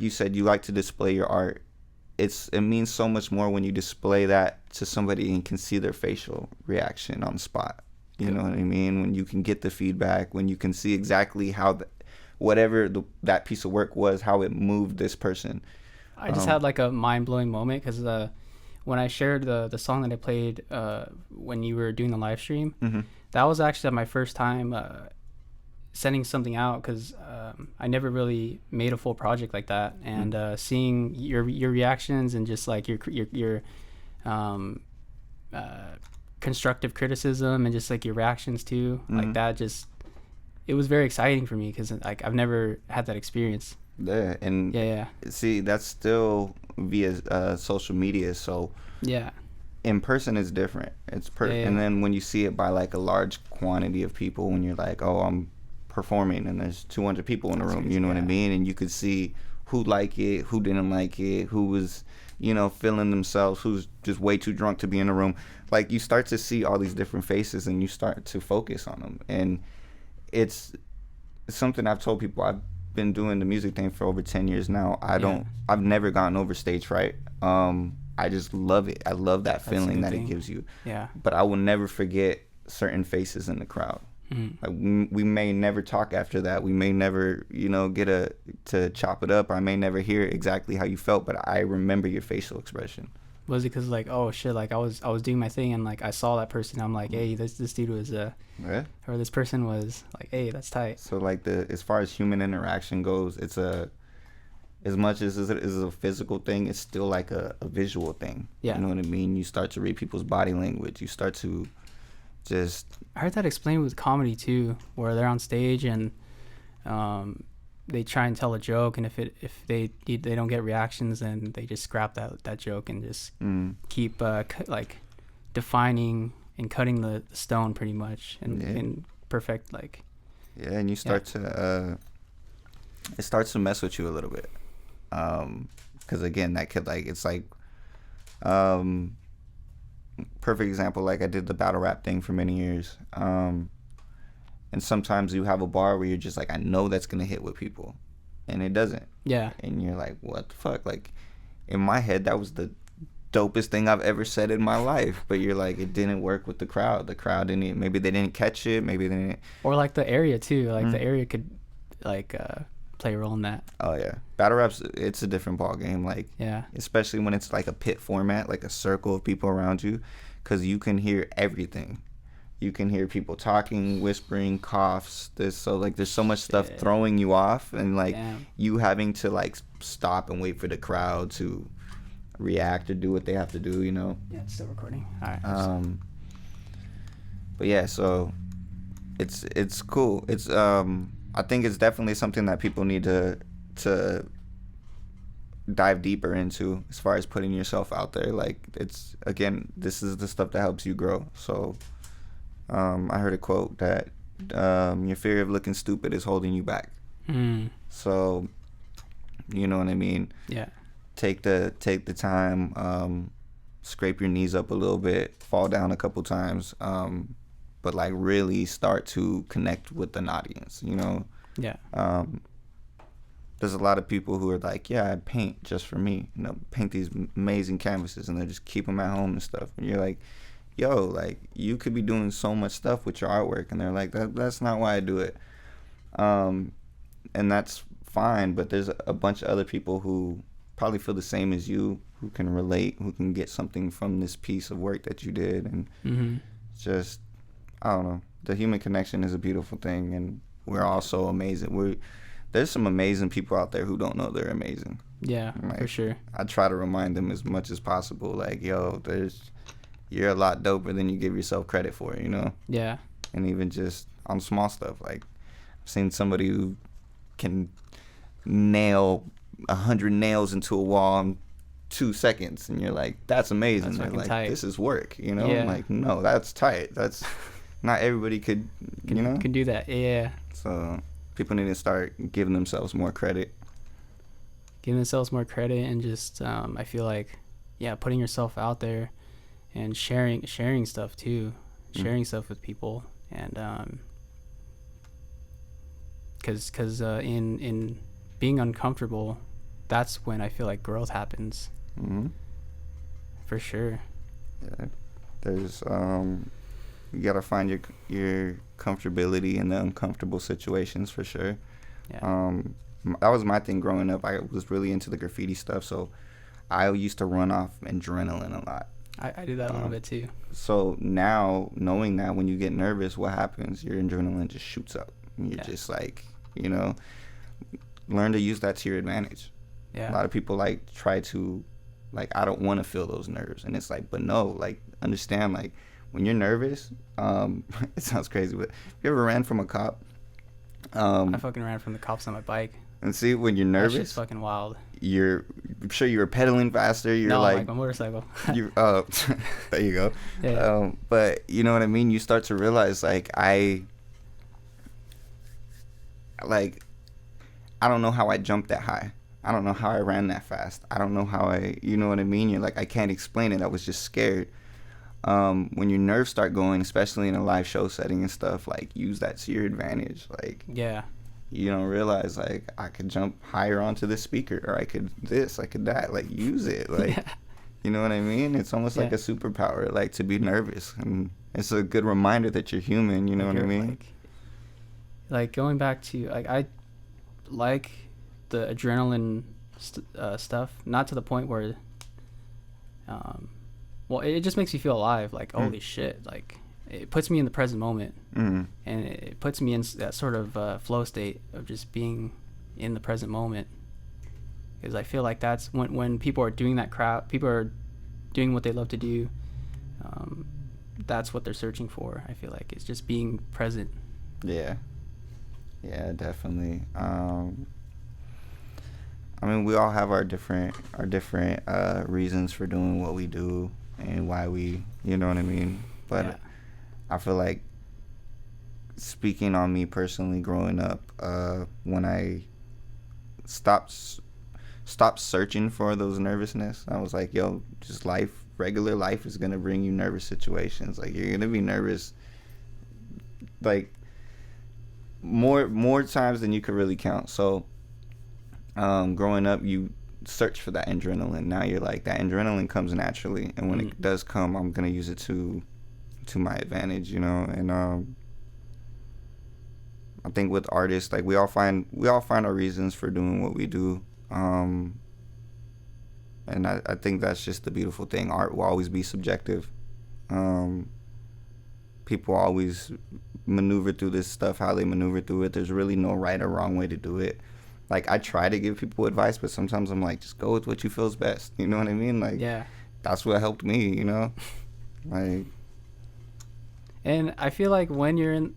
you said, you like to display your art. It means so much more when you display that to somebody and can see their facial reaction on the spot. You know what I mean? When you can get the feedback, when you can see exactly how whatever that piece of work was, how it moved this person. I just had like a mind-blowing moment because when I shared the song that I played when you were doing the live stream, that was actually my first time sending something out, because I never really made a full project like that, and seeing your reactions and just like your constructive criticism and just like your reactions too, like that, just it was very exciting for me because like I've never had that experience. Yeah, and see, that's still via social media, so in person is different. It's and then when you see it by like a large quantity of people, when you're like, oh, I'm performing and there's 200 people in the room, you know what I mean, and you could see who liked it, who didn't like it, who was, you know, feeling themselves, who's just way too drunk to be in the room. Like, you start to see all these different faces and you start to focus on them, and it's something I've told people. I've been doing the music thing for over 10 years now. I've never gotten over stage fright. I just love it. I love that feeling that it gives you. But I will never forget certain faces in the crowd. Like, we may never talk after that. We may never, you know, get to chop it up. I may never hear exactly how you felt, but I remember your facial expression. Was it because, like, oh shit, like I was doing my thing and like I saw that person, I'm like, hey, this dude was or this person was like, hey, that's tight. So like as far as human interaction goes, it's as much as it is a physical thing, it's still like a visual thing. You know what I mean? You start to read people's body language. You start to I heard that explained with comedy too, where they're on stage and they try and tell a joke, and if they don't get reactions, then they just scrap that joke and just keep like defining and cutting the stone pretty much and perfect, like and you start to it starts to mess with you a little bit, because again, that could, like, it's like perfect example, like I did the battle rap thing for many years, and sometimes you have a bar where you're just like, I know that's gonna hit with people, and it doesn't. And you're like, what the fuck? Like, in my head, that was the dopest thing I've ever said in my life, but you're like, it didn't work with the crowd. The crowd didn't, maybe they didn't catch it, maybe they didn't. Or like the area too, like the area could like play a role in that. Oh yeah, battle raps, it's a different ball game. Like, especially when it's like a pit format, like a circle of people around you, because you can hear everything. You can hear people talking, whispering, coughs, so like there's so much stuff throwing you off, and like you having to like stop and wait for the crowd to react or do what they have to do, you know. It's still recording. All right. But yeah, so it's cool. It's I think it's definitely something that people need to dive deeper into, as far as putting yourself out there. Like, it's, again, this is the stuff that helps you grow. So I heard a quote that your fear of looking stupid is holding you back. So, you know what I mean? Take the time, scrape your knees up a little bit, fall down a couple times, but like really start to connect with an audience, you know? There's a lot of people who are like, I paint just for me, you know, paint these amazing canvases, and they just keep them at home and stuff. And you're like, yo, like, you could be doing so much stuff with your artwork. And they're like, that's not why I do it. And that's fine, but there's a bunch of other people who probably feel the same as you, who can relate, who can get something from this piece of work that you did. And just, I don't know, the human connection is a beautiful thing, and we're all so amazing. There's some amazing people out there who don't know they're amazing. Like, for sure. I try to remind them as much as possible, like, yo, you're a lot doper than you give yourself credit for, you know? And even just on small stuff, like, I've seen somebody who can nail 100 nails into a wall in 2 seconds, and you're like, that's amazing. They're like, tight. This is work, you know? I'm like, no, that's tight. That's not everybody could, you know? Can do that. So people need to start giving themselves more credit. giving themselves more credit, and just I feel like, yeah, putting yourself out there and sharing stuff too, sharing stuff with people, and because in being uncomfortable, that's when I feel like growth happens. For sure. Yeah, there's you gotta find your comfortability in the uncomfortable situations, for sure. Yeah. That was my thing growing up. I was really into the graffiti stuff, so I used to run off adrenaline a lot. I do that a little bit too. So now, knowing that when you get nervous, what happens? Your adrenaline just shoots up. You're just like, learn to use that to your advantage. Yeah. A lot of people like try to, like, I don't want to feel those nerves, and it's like, but no, like, understand, like, when you're nervous, it sounds crazy, but have you ever ran from a cop? I fucking ran from the cops on my bike. And see, when you're nervous, that shit's fucking wild. I'm sure you were pedaling faster. You're no, like my motorcycle. There you go. Yeah. But you know what I mean? You start to realize, like, I don't know how I jumped that high. I don't know how I ran that fast. I don't know how you know what I mean? You're like, I can't explain it. I was just scared. When your nerves start going, especially in a live show setting and stuff, like, use that to your advantage. Like, yeah. You don't realize, like, I could jump higher onto this speaker, or I could this, I could that. Like, use it. Like, yeah. You know what I mean? It's almost like a superpower, like, to be nervous. And it's a good reminder that you're human, you know what I mean? Like going back to, like, I like the adrenaline stuff, not to the point where, well, it just makes you feel alive. Like, holy shit, like, it puts me in the present moment, and it puts me in that sort of flow state of just being in the present moment. Because I feel like that's when people are doing that crap, people are doing what they love to do. That's what they're searching for. I feel like it's just being present. Yeah, definitely. I mean, we all have our different reasons for doing what we do and why we, you know what I mean? But I feel like, speaking on me personally, growing up, when I stopped searching for those nervousness, I was like, yo, just regular life is gonna bring you nervous situations. Like, you're gonna be nervous, like, more times than you could really count. So growing up, you search for that adrenaline. Now you're like, that adrenaline comes naturally, and when it does come, I'm gonna use it to my advantage, you know. And I think with artists, like, we all find our reasons for doing what we do, and I think that's just the beautiful thing. Art will always be subjective. People always maneuver through this stuff how they maneuver through it. There's really no right or wrong way to do it. Like, I try to give people advice, but sometimes I'm like, just go with what you feel's best. You know what I mean? Like, that's what helped me, you know? Like, and I feel like when you're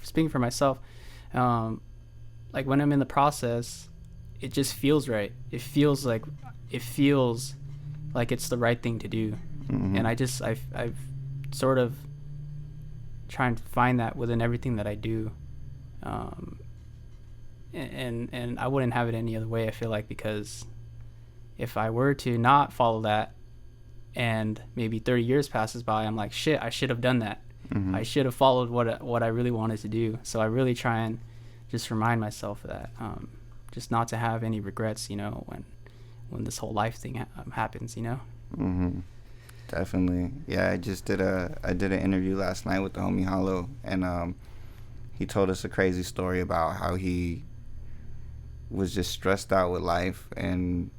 speaking for myself, like, when I'm in the process, it just feels right. It feels like it's the right thing to do. And I've sort of trying to find that within everything that I do. And I wouldn't have it any other way, I feel like, because if I were to not follow that and maybe 30 years passes by, I'm like, shit, I should have done that. I should have followed what I really wanted to do. So I really try and just remind myself of that, just not to have any regrets, you know, when this whole life thing happens, you know. Definitely. Yeah, I did an interview last night with the homie Hollow, and he told us a crazy story about how he was just stressed out with life, and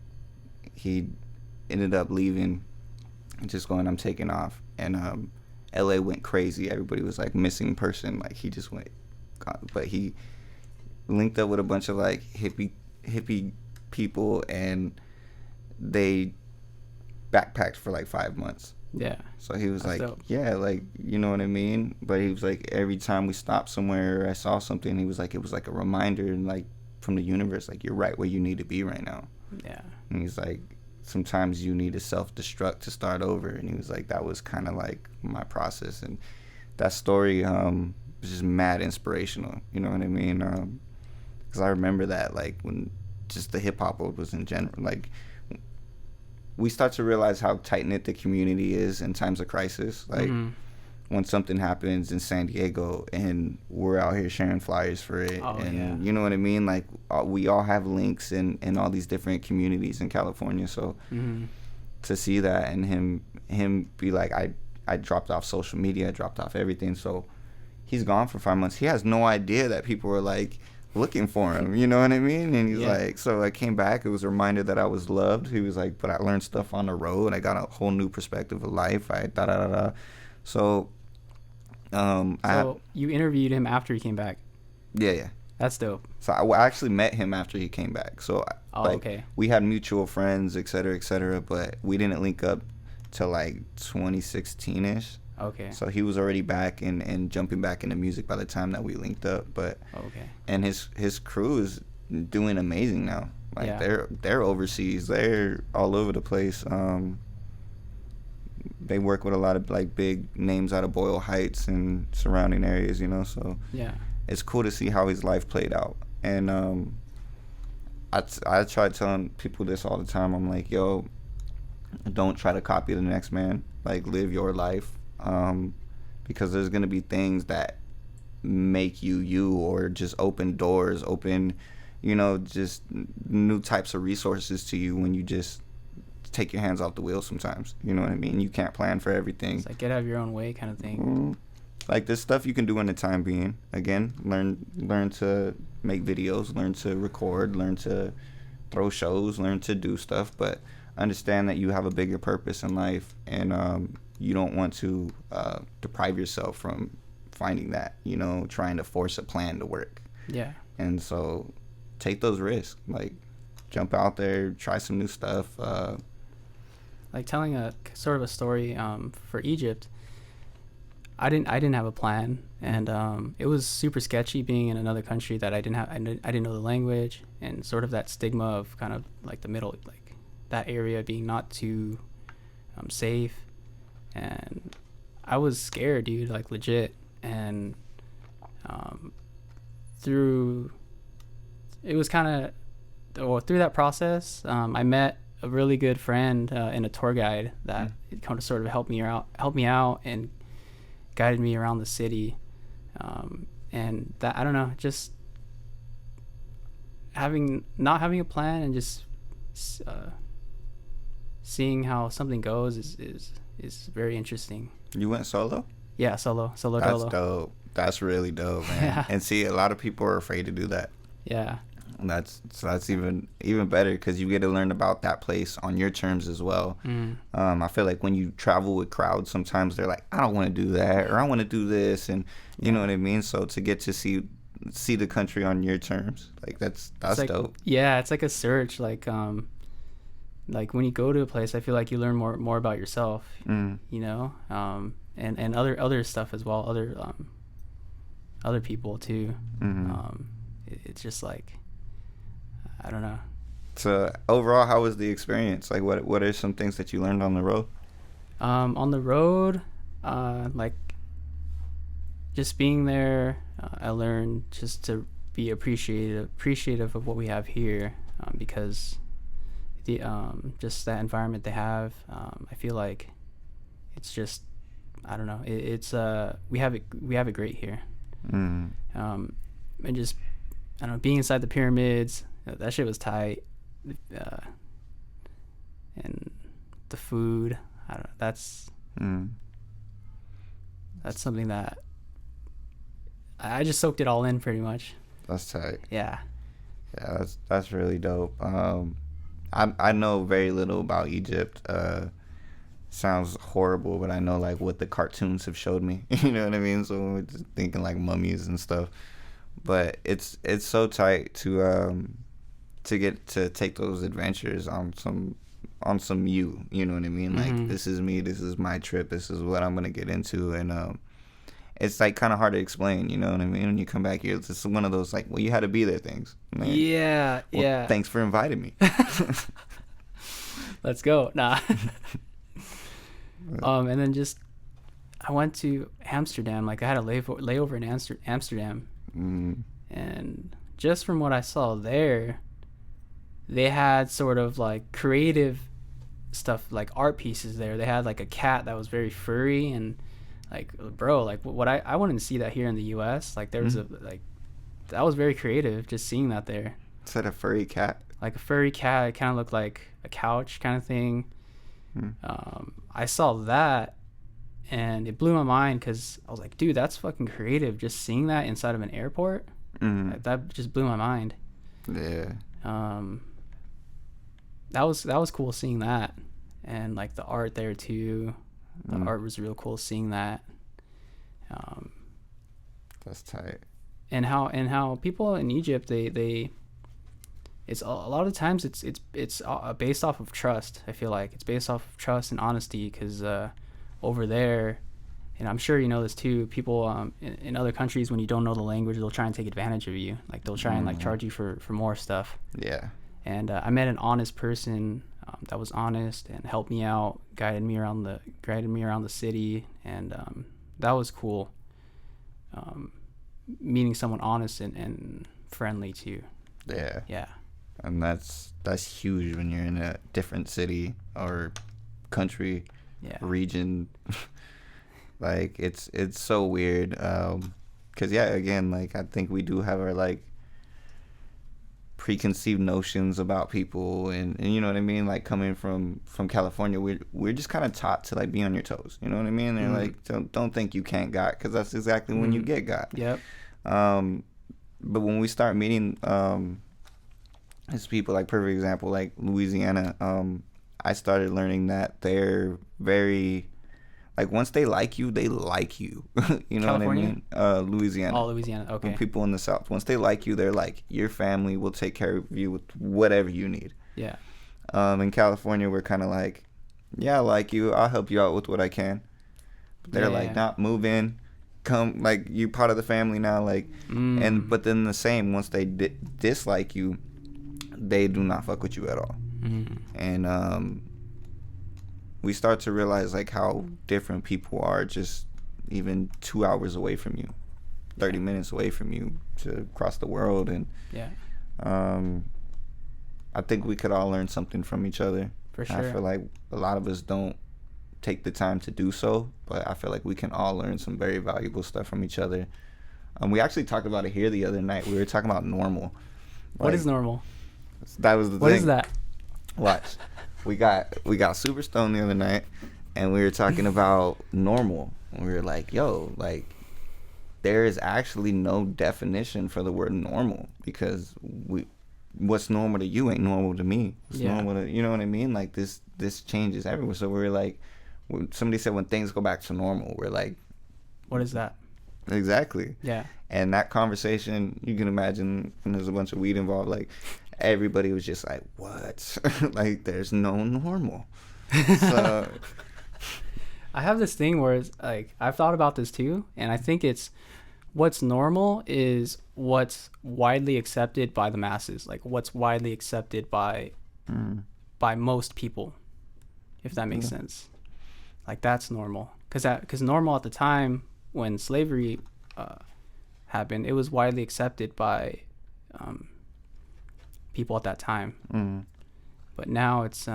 he ended up leaving, just going, I'm taking off. And LA went crazy. Everybody was like, missing person. Like, he just went, but he linked up with a bunch of like hippie people, and they backpacked for like 5 months. Yeah. So he was like, dope. yeah, like, you know what I mean? But he was like, every time we stopped somewhere or I saw something, he was like, it was like a reminder, and like, from the universe, like, you're right where you need to be right now. Yeah. And he's like, sometimes you need to self-destruct to start over. And he was like, that was kind of like my process. And that story was just mad inspirational, you know what I mean? Because I remember that, like, when just the hip hop world was in general. Like, we start to realize how tight knit the community is in times of crisis. Like, when something happens in San Diego and we're out here sharing flyers for it, and you know what I mean? Like, we all have links in all these different communities in California. So to see that and him be like, I dropped off social media, I dropped off everything. So he's gone for 5 months. He has no idea that people were like looking for him, you know what I mean? And he's like, so I came back, it was a reminder that I was loved. He was like, but I learned stuff on the road, I got a whole new perspective of life, so you interviewed him after he came back? Yeah. That's dope. So I actually met him after he came back. So okay. We had mutual friends, et cetera, but we didn't link up till like 2016ish. Okay. So he was already back and jumping back into music by the time that we linked up. But and his crew is doing amazing now. Like they're overseas, they're all over the place. They work with a lot of like big names out of Boyle Heights and surrounding areas, you know. So it's cool to see how his life played out. And I try telling people this all the time. I'm like, yo, don't try to copy the next man. Like, live your life. Because there's going to be things that make you, or just open doors, you know, just new types of resources to you when you just take your hands off the wheel sometimes. You know what I mean? You can't plan for everything. It's like get out of your own way kind of thing. Like, there's stuff you can do in the time being. Again, learn to make videos, learn to record, learn to throw shows, learn to do stuff, but understand that you have a bigger purpose in life, and you don't want to deprive yourself from finding that, you know, trying to force a plan to work. Yeah. And so take those risks. Like, jump out there, try some new stuff. Like telling a sort of a story for Egypt, I didn't have a plan, and it was super sketchy being in another country that I didn't know the language, and sort of that stigma of kind of like the middle, like that area being not too safe. And I was scared, dude, like legit. And through that process, I met a really good friend and a tour guide that kind of sort of helped me out and guided me around the city. And that, I don't know, just not having a plan and just seeing how something goes is very interesting. You went solo? Yeah, solo. That's dope. That's really dope, man. Yeah. And see, a lot of people are afraid to do that. Yeah. And that's even better, because you get to learn about that place on your terms as well. I feel like when you travel with crowds, sometimes they're like, I don't want to do that, or I want to do this, and you know what I mean. So to get to see the country on your terms, like that's like, dope. Yeah, it's like a search. Like when you go to a place, I feel like you learn more about yourself. You know, and other stuff as well, other people too. It's just like, I don't know. So overall, how was the experience? Like, what are some things that you learned on the road? On the road, like just being there, I learned just to be appreciative of what we have here, because the just that environment they have, I feel like it's just, I don't know, it's we have it great here. And just, I don't know, being inside the pyramids, that shit was tight. And the food, I don't know, that's something that I just soaked it all in pretty much. That's tight. Yeah, that's really dope. I know very little about Egypt. Sounds horrible, but I know like what the cartoons have showed me. You know what I mean? So we're just thinking like mummies and stuff. But it's so tight to get to take those adventures on some you know what I mean? Like, this is me, this is my trip, this is what I'm gonna get into, and it's like kind of hard to explain, you know what I mean? When you come back here, it's just one of those like, well, you had to be there things. Like, yeah, well, yeah. Thanks for inviting me. Let's go. Nah. And then just I went to Amsterdam. Like, I had a layover in Amsterdam, and just from what I saw there, they had sort of like creative stuff, like art pieces there. They had like a cat that was very furry, and like, bro, like what I wouldn't see that here in the US. Like there was a like that was very creative, just seeing that there. Is that a furry cat? Like a furry cat. It kind of looked like a couch kind of thing. I saw that and it blew my mind, because I was like, dude, that's fucking creative. Just seeing that inside of an airport, that just blew my mind. Yeah. That was cool seeing that, and like the art there too. The art was real cool seeing that. That's tight. And how people in Egypt, they it's a lot of times it's based off of trust. I feel like it's based off of trust and honesty, because over there, and I'm sure you know this too, people in other countries, when you don't know the language, they'll try and take advantage of you. Like they'll try and like charge you for more stuff. Yeah. And I met an honest person that was honest and helped me out, guided me around the city, and that was cool. Meeting someone honest and friendly too. Yeah. Yeah. And that's huge when you're in a different city or country, region. Like it's so weird. 'Cause yeah, again, like I think we do have our like preconceived notions about people, and you know what I mean, like coming from California, we're just kind of taught to like be on your toes, you know what I mean. They're like, don't think you can't got, because that's exactly when you get got. Yep. But when we start meeting these people, like perfect example, like Louisiana, I started learning that they're very, like, once they like you, they like you. You know California? what I mean? Louisiana. Oh, Louisiana. Okay. When people in the South, once they like you, they're like, your family will take care of you with whatever you need. Yeah. In California, we're kind of like, yeah, I like you. I'll help you out with what I can. But they're like, not move in, come, like, you part of the family now, like, but then the same, once they dislike you, they do not fuck with you at all. And we start to realize like how different people are, just even 2 hours away from you, 30 minutes away from you, to across the world. And I think we could all learn something from each other. For sure. I feel like a lot of us don't take the time to do so, but I feel like we can all learn some very valuable stuff from each other. We actually talked about it here the other night. We were talking about normal. What is normal? That was the thing. What is that? Watch. We got super stoned the other night, and we were talking about normal. And we were like, yo, like, there is actually no definition for the word normal, because what's normal to you ain't normal to me. It's normal to, you know what I mean? Like, this changes everywhere. So we were like, when somebody said when things go back to normal, we're like, what is that? Exactly. Yeah. And that conversation, you can imagine when there's a bunch of weed involved, like, everybody was just like, what? Like, there's no normal. So I have this thing where it's like, I've thought about this too, and I think it's what's normal is what's widely accepted by the masses, like what's widely accepted by most people, if that makes sense. Like, that's normal, because normal at the time when slavery happened, it was widely accepted by people at that time. But now it's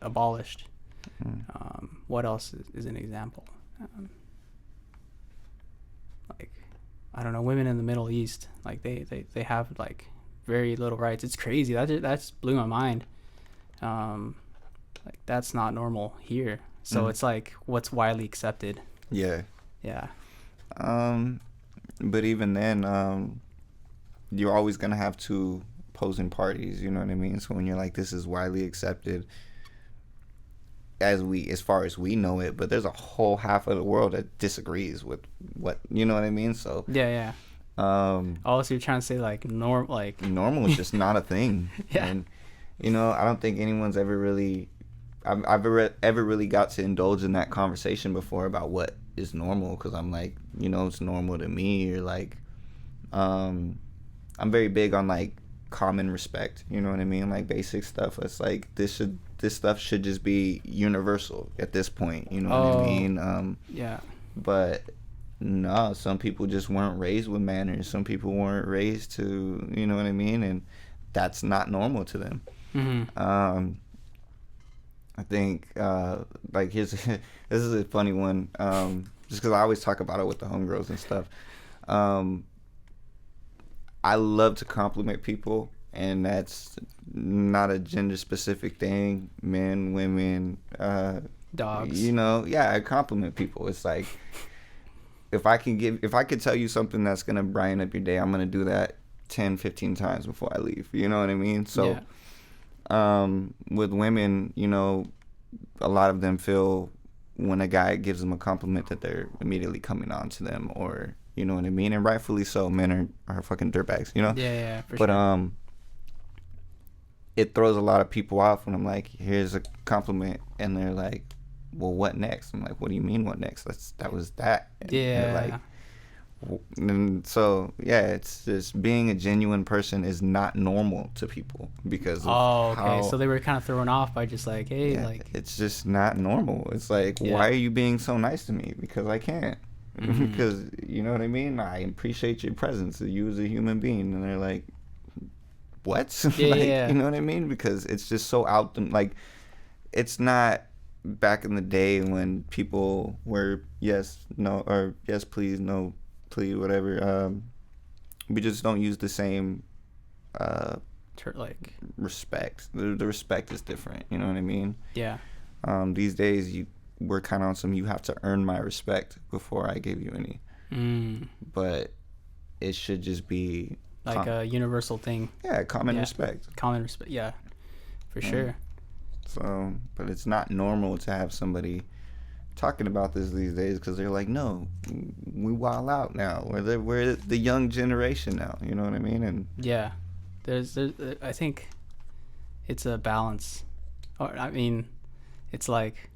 abolished. What else is an example? Like, I don't know, women in the Middle East, like they have like very little rights. It's crazy. That just blew my mind. Like, that's not normal here. So it's like what's widely accepted. Yeah. But even then, you're always gonna have two opposing parties, you know what I mean? So when you're like, this is widely accepted as far as we know it, but there's a whole half of the world that disagrees with what, you know what I mean? So so you're trying to say like normal is just not a thing. And you know, I don't think anyone's ever really I've ever really got to indulge in that conversation before about what is normal, because I'm like, you know, it's normal to me, or like I'm very big on like common respect, you know what I mean, like basic stuff. It's like this stuff should just be universal at this point, you know what I mean? But no, some people just weren't raised with manners. Some people weren't raised to, you know what I mean? And that's not normal to them. I think, like, here's this is a funny one, just because I always talk about it with the homegirls and stuff. I love to compliment people, and that's not a gender-specific thing. Men, women, dogs. You know, yeah, I compliment people. It's like, if I could tell you something that's going to brighten up your day, I'm going to do that 10, 15 times before I leave. You know what I mean? So, with women, you know, a lot of them feel when a guy gives them a compliment that they're immediately coming on to them, or, you know what I mean? And rightfully so. Men are fucking dirtbags, you know? Yeah, for but, sure. It throws a lot of people off when I'm like, here's a compliment, and they're like, well, what next? I'm like, what do you mean, what next? That was that. And yeah. Like, and so, yeah, it's just being a genuine person is not normal to people because of how, so they were kind of thrown off by just like, hey, yeah, like, it's just not normal. It's like, why are you being so nice to me? Because I can't. Because, you know what I mean? I appreciate your presence, you as a human being. And they're like, what? Yeah. You know what I mean? Because it's just so out, like, it's not back in the day when people were yes, no, or yes, please, no, please, whatever. We just don't use the same like respect. The respect is different. You know what I mean? Yeah. These days, we're kind of on some, you have to earn my respect before I give you any. But it should just be like a universal thing. Yeah, common respect. Common respect, yeah, for sure. So, but it's not normal to have somebody talking about this these days because they're like, no, we wild out now. We're the young generation now. You know what I mean? And yeah, there's I think it's a balance. Or I mean, it's like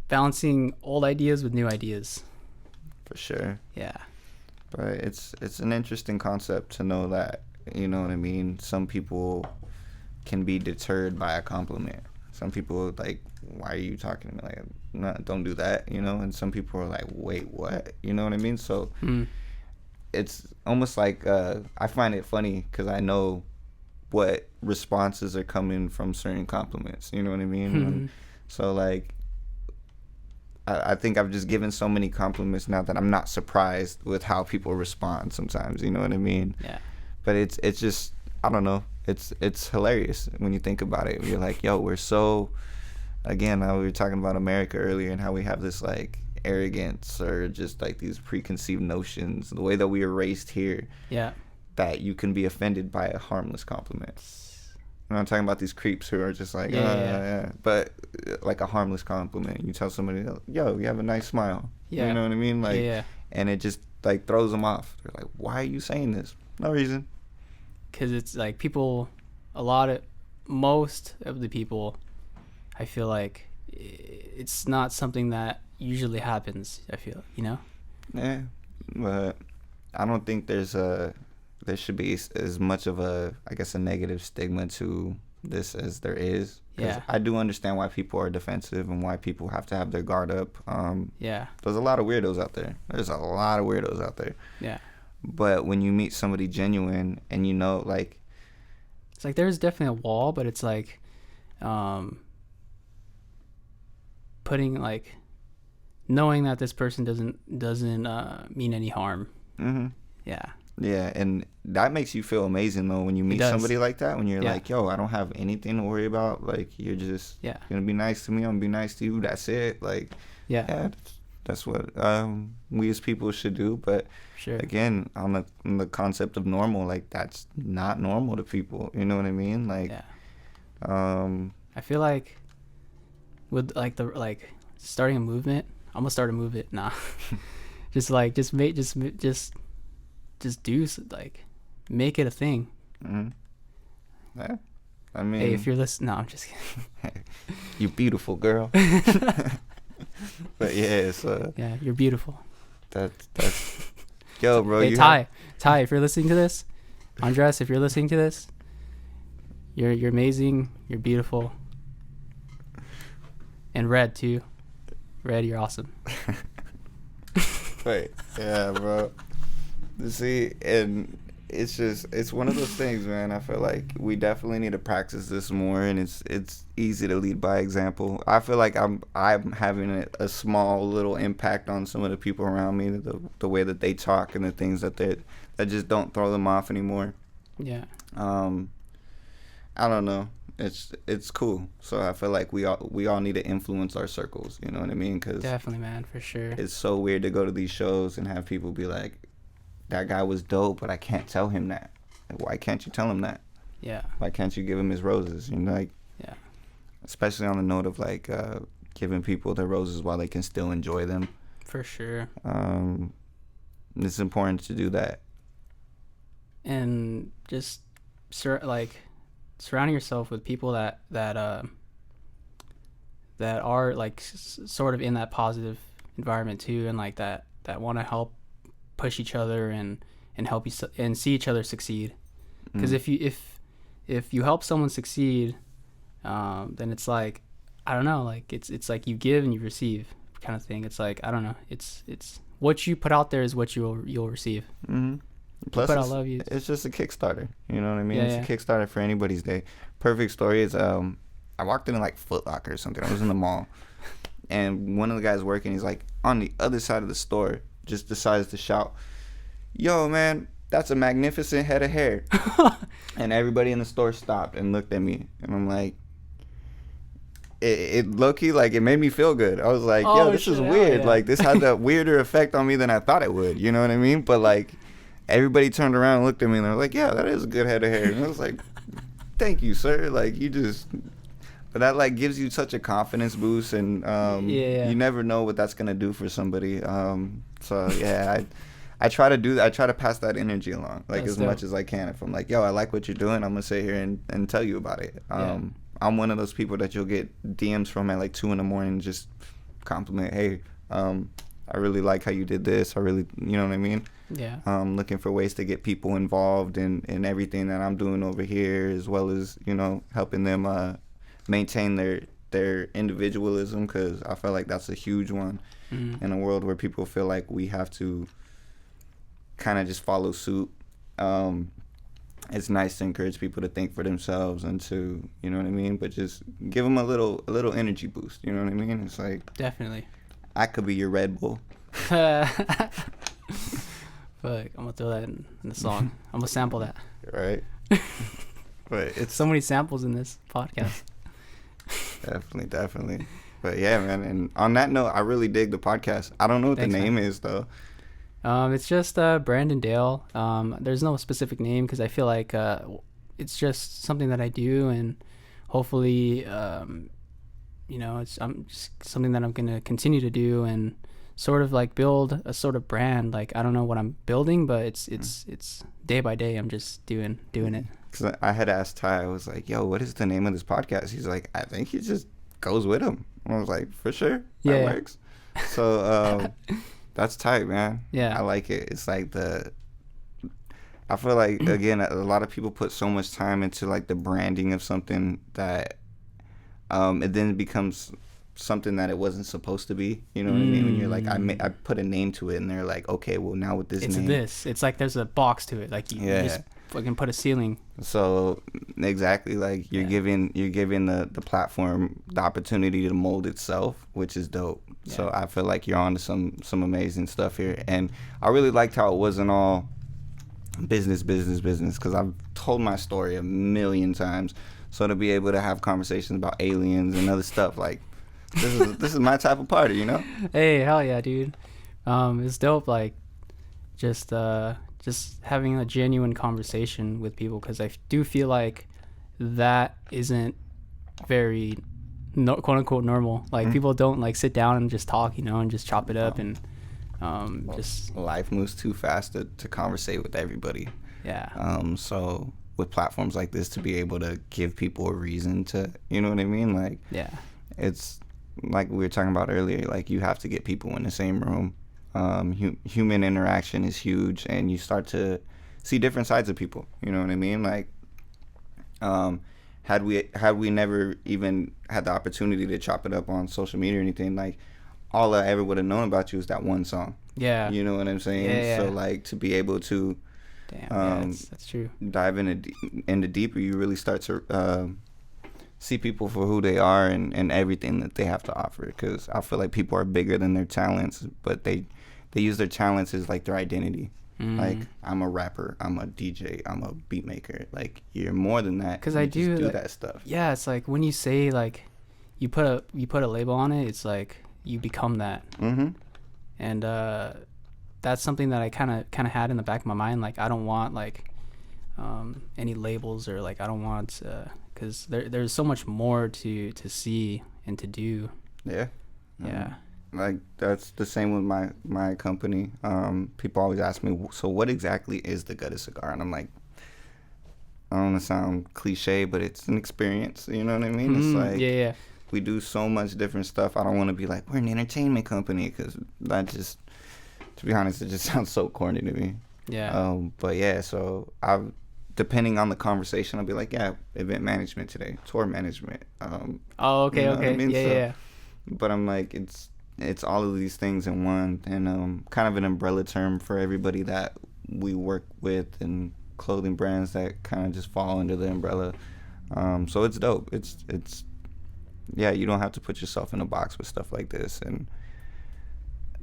balancing old ideas with new ideas. For sure. Yeah. But it's an interesting concept to know that, you know what I mean? Some people can be deterred by a compliment. Some people are like, why are you talking to me? Like, no, don't do that, you know? And some people are like, wait, what? You know what I mean? So it's almost like, I find it funny because I know what responses are coming from certain compliments. You know what I mean? So, like, I think I've just given so many compliments now that I'm not surprised with how people respond sometimes. You know what I mean? Yeah. But it's just, I don't know. It's hilarious when you think about it. You're like, yo, we're so, again, we were talking about America earlier and how we have this, like, arrogance or just, like, these preconceived notions, the way that we are raised here. Yeah. That you can be offended by a harmless compliment. And I'm talking about these creeps who are just like, but like a harmless compliment. You tell somebody, yo, you have a nice smile. Yeah. You know what I mean? Like, and it just like throws them off. They're like, why are you saying this? No reason. Because it's like most of the people, I feel like it's not something that usually happens. I feel, you know? Yeah, but I don't think there should be as much of a negative stigma to this as there is. Yeah. I do understand why people are defensive and why people have to have their guard up. There's a lot of weirdos out there. Yeah. But when you meet somebody genuine and you know, like, it's like there's definitely a wall, but it's like putting, like, knowing that this person doesn't mean any harm. Yeah. Yeah, and that makes you feel amazing, though, when you meet somebody like that, when you're like, yo, I don't have anything to worry about. Like, you're just going to be nice to me. I'm going to be nice to you. That's it. Like, that's what we as people should do. But, again, on the concept of normal, like, that's not normal to people. You know what I mean? Like, I feel like with, like, starting a movement, I'm going to start a movement. Nah. just do, like, make it a thing. Yeah. I mean, hey, if you're listening, no, I'm just kidding. You beautiful girl. But yeah, so yeah, you're beautiful. That's yo, bro. Hey, Ty, if you're listening to this, Andres, if you're listening to this, you're amazing. You're beautiful. And Red too. Red, you're awesome. Wait, yeah, bro. See, and it's one of those things, man. I feel like we definitely need to practice this more, and it's easy to lead by example. I feel like I'm having a small little impact on some of the people around me, the way that they talk and the things that just don't throw them off anymore. Yeah. I don't know. It's cool. So I feel like we all need to influence our circles. You know what I mean? 'Cause definitely, man, for sure. It's so weird to go to these shows and have people be like, "That guy was dope, but I can't tell him that." Like, why can't you tell him that? Yeah. Why can't you give him his roses? You know, like, yeah. Especially on the note of like giving people their roses while they can still enjoy them. For sure. It's important to do that. And just surrounding yourself with people that are like sort of in that positive environment too, and like that want to help push each other and help you and see each other succeed. Because if you help someone succeed, then it's like, I don't know, like it's like you give and you receive kind of thing. It's like, I don't know, it's what you put out there is what you'll receive. Plus, but I love you. It's just a Kickstarter. You know what I mean? Yeah, it's a Kickstarter for anybody's day. Perfect story is I walked into like Foot Locker or something. I was in the mall, and one of the guys working, he's like on the other side of the store, just decides to shout, "Yo, man, that's a magnificent head of hair." And everybody in the store stopped and looked at me, and I'm like, it low-key, like, it made me feel good. I was like, yo, this is weird. Like, this had a weirder effect on me than I thought it would. You know what I mean? But like, everybody turned around and looked at me, and they're like, yeah, that is a good head of hair. And I was like, thank you, sir. Like, but that like gives you such a confidence boost, and you never know what that's gonna do for somebody. So yeah, I try to pass that energy along, like, that's as dope. Much as I can. If I'm like, yo, I like what you're doing, I'm gonna sit here and tell you about it. I'm one of those people that you'll get DMs from at like 2 a.m, just compliment, hey, I really like how you did this. I really, you know what I mean? Yeah. Looking for ways to get people involved in everything that I'm doing over here, as well as, you know, helping them maintain their individualism, because I feel like that's a huge one in a world where people feel like we have to kind of just follow suit. It's nice to encourage people to think for themselves and to, you know what I mean, but just give them a little energy boost. You know what I mean? It's like, definitely, I could be your Red Bull. Fuck, I'm gonna throw that in the song. I'm gonna sample that. Right. But it's so many samples in this podcast. Definitely. But yeah, man. And on that note, I really dig the podcast. I don't know what the name is though. It's just Branden Dale. There's no specific name because I feel like it's just something that I do, and hopefully, you know, it's just something that I'm gonna continue to do and sort of like build a sort of brand. Like, I don't know what I'm building, but it's day by day. I'm just doing it. Because I had asked Ty, I was like, yo, what is the name of this podcast? He's like, I think he just goes with him. And I was like, for sure, that works. So that's tight, man. Yeah, I like it. It's like I feel like, again, a lot of people put so much time into like the branding of something that it then becomes something that it wasn't supposed to be. You know what I mean? When you're like, I put a name to it, and they're like, okay, well, now with this name, it's like there's a box to it. Like you just fucking put a ceiling. So exactly, like you're giving the platform the opportunity to mold itself, which is dope. Yeah. So I feel like you're onto some amazing stuff here, and I really liked how it wasn't all business, because I've told my story a million times. So to be able to have conversations about aliens and other stuff, like this is my type of party, you know? Hey, hell yeah, dude. It's dope, like just having a genuine conversation with people, because I do feel like that isn't very quote unquote normal. Like people don't like sit down and just talk, you know, and just chop it up, and just life moves too fast to conversate with everybody. Yeah. So with platforms like this, to be able to give people a reason to, you know what I mean? Like, yeah, it's like we were talking about earlier, like you have to get people in the same room. Human interaction is huge, and you start to see different sides of people, you know what I mean? Like, had we never even had the opportunity to chop it up on social media or anything, like all I ever would have known about you is that one song. Yeah. You know what I'm saying? Yeah. So like to be able to that's true. dive into deeper, you really start to see people for who they are and everything that they have to offer. Because I feel like people are bigger than their talents, but they use their talents as like their identity. Like, I'm a rapper, I'm a DJ, I'm a beat maker. Like, you're more than that. Because I do that stuff. Yeah, it's like when you say like you put a label on it, it's like you become that. And that's something that I kind of had in the back of my mind. Like, I don't want like any labels, or like I don't want because there's so much more to see and to do. Yeah. Like, that's the same with my company. People always ask me, so what exactly is the Gutted Cigar? And I'm like, I don't want to sound cliche, but it's an experience. You know what I mean? It's like, we do so much different stuff. I don't want to be like, we're an entertainment company, because that just, to be honest, it just sounds so corny to me. But yeah, so depending on the conversation, I'll be like, yeah, event management today, tour management. Okay. You know what I mean? Yeah. But I'm like, it's all of these things in one, and kind of an umbrella term for everybody that we work with, and clothing brands that kind of just fall under the umbrella. So it's dope. It's yeah, you don't have to put yourself in a box with stuff like this. And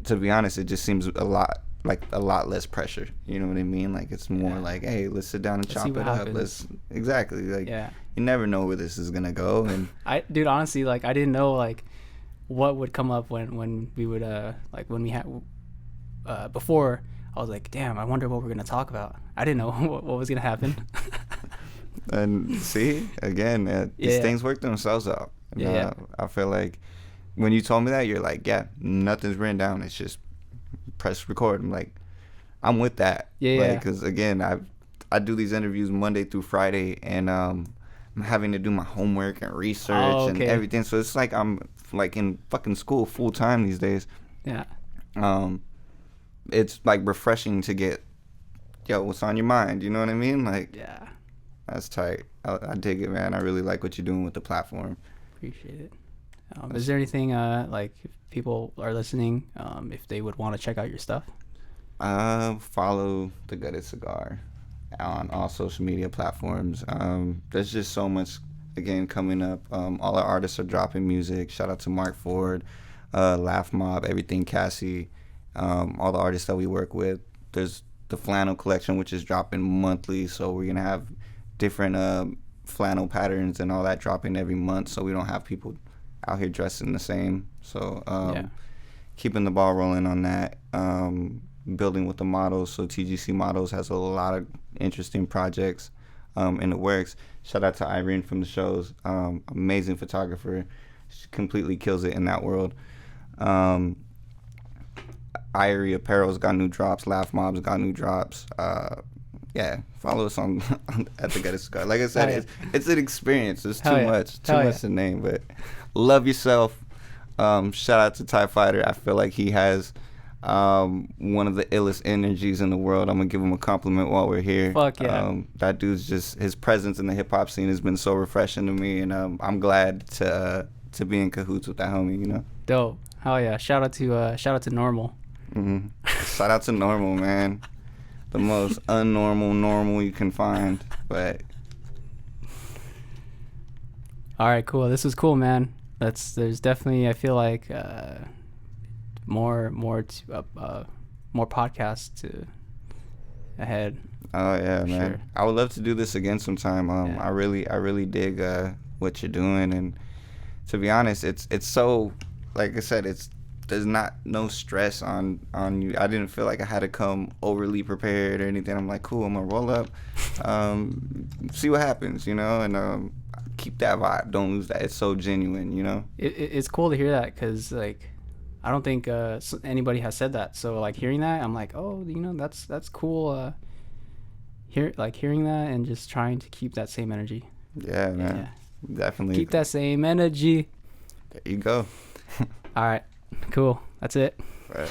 to be honest, it just seems a lot less pressure. You know what I mean? Like, it's more like, hey, let's sit down and chop it up. Exactly. Like, you never know where this is gonna go. And dude, honestly, like, I didn't know like what would come up when we would like when we had before. I was like, damn, I wonder what we're gonna talk about. I didn't know what was gonna happen. And see, again, these things work themselves out. I feel like when you told me that, you're like, yeah, nothing's written down. It's just press record. I'm like, I'm with that. Because again, I do these interviews Monday through Friday, and I'm having to do my homework and research and everything. So it's like I'm like in fucking school full time these days. It's like refreshing to get, what's on your mind? You know what I mean? Like, that's tight. I dig it, man. I really like what you're doing with the platform. Appreciate it. Is there anything like if people are listening, if they would want to check out your stuff? Follow the Gutted Cigar on all social media platforms. There's just so much, again, coming up. All our artists are dropping music. Shout out to Mark Ford, Laugh Mob, Everything Cassie, all the artists that we work with. There's the flannel collection, which is dropping monthly, so we're gonna have different flannel patterns and all that dropping every month, so we don't have people out here dressing the same. So keeping the ball rolling on that. Building with the models, so TGC Models has a lot of interesting projects in the works. Shout out to Irene from the shows, amazing photographer. She completely kills it in that world. Irie Apparel's got new drops. Laugh Mob's got new drops. Follow us on at the Gutted Cigar. Like I said, it's an experience. There's too much to name, but love yourself. Shout out to TIE Fighter. I feel like he has one of the illest energies in the world. I'm gonna give him a compliment while we're here. Fuck yeah. That dude's just, his presence in the hip hop scene has been so refreshing to me, and I'm glad to be in cahoots with that homie. You know. Dope. Hell yeah. Shout out to Normal. Shout out to Normal, man. The most normal you can find, but. All right, cool. This was cool, man. There's definitely, I feel like more podcasts ahead. Oh yeah, man. Sure. I would love to do this again sometime. I really dig what you're doing, and to be honest, it's so, like I said, there's no stress on you. I didn't feel like I had to come overly prepared or anything. I'm like, cool, I'm gonna roll up, see what happens, you know, and keep that vibe. Don't lose that. It's so genuine, you know. It's cool to hear that, because like I don't think anybody has said that. So like hearing that, I'm like, oh, you know, that's cool. Hearing that and just trying to keep that same energy. Yeah, man. Yeah. Definitely. Keep that same energy. There you go. All right. Cool. That's it. Right.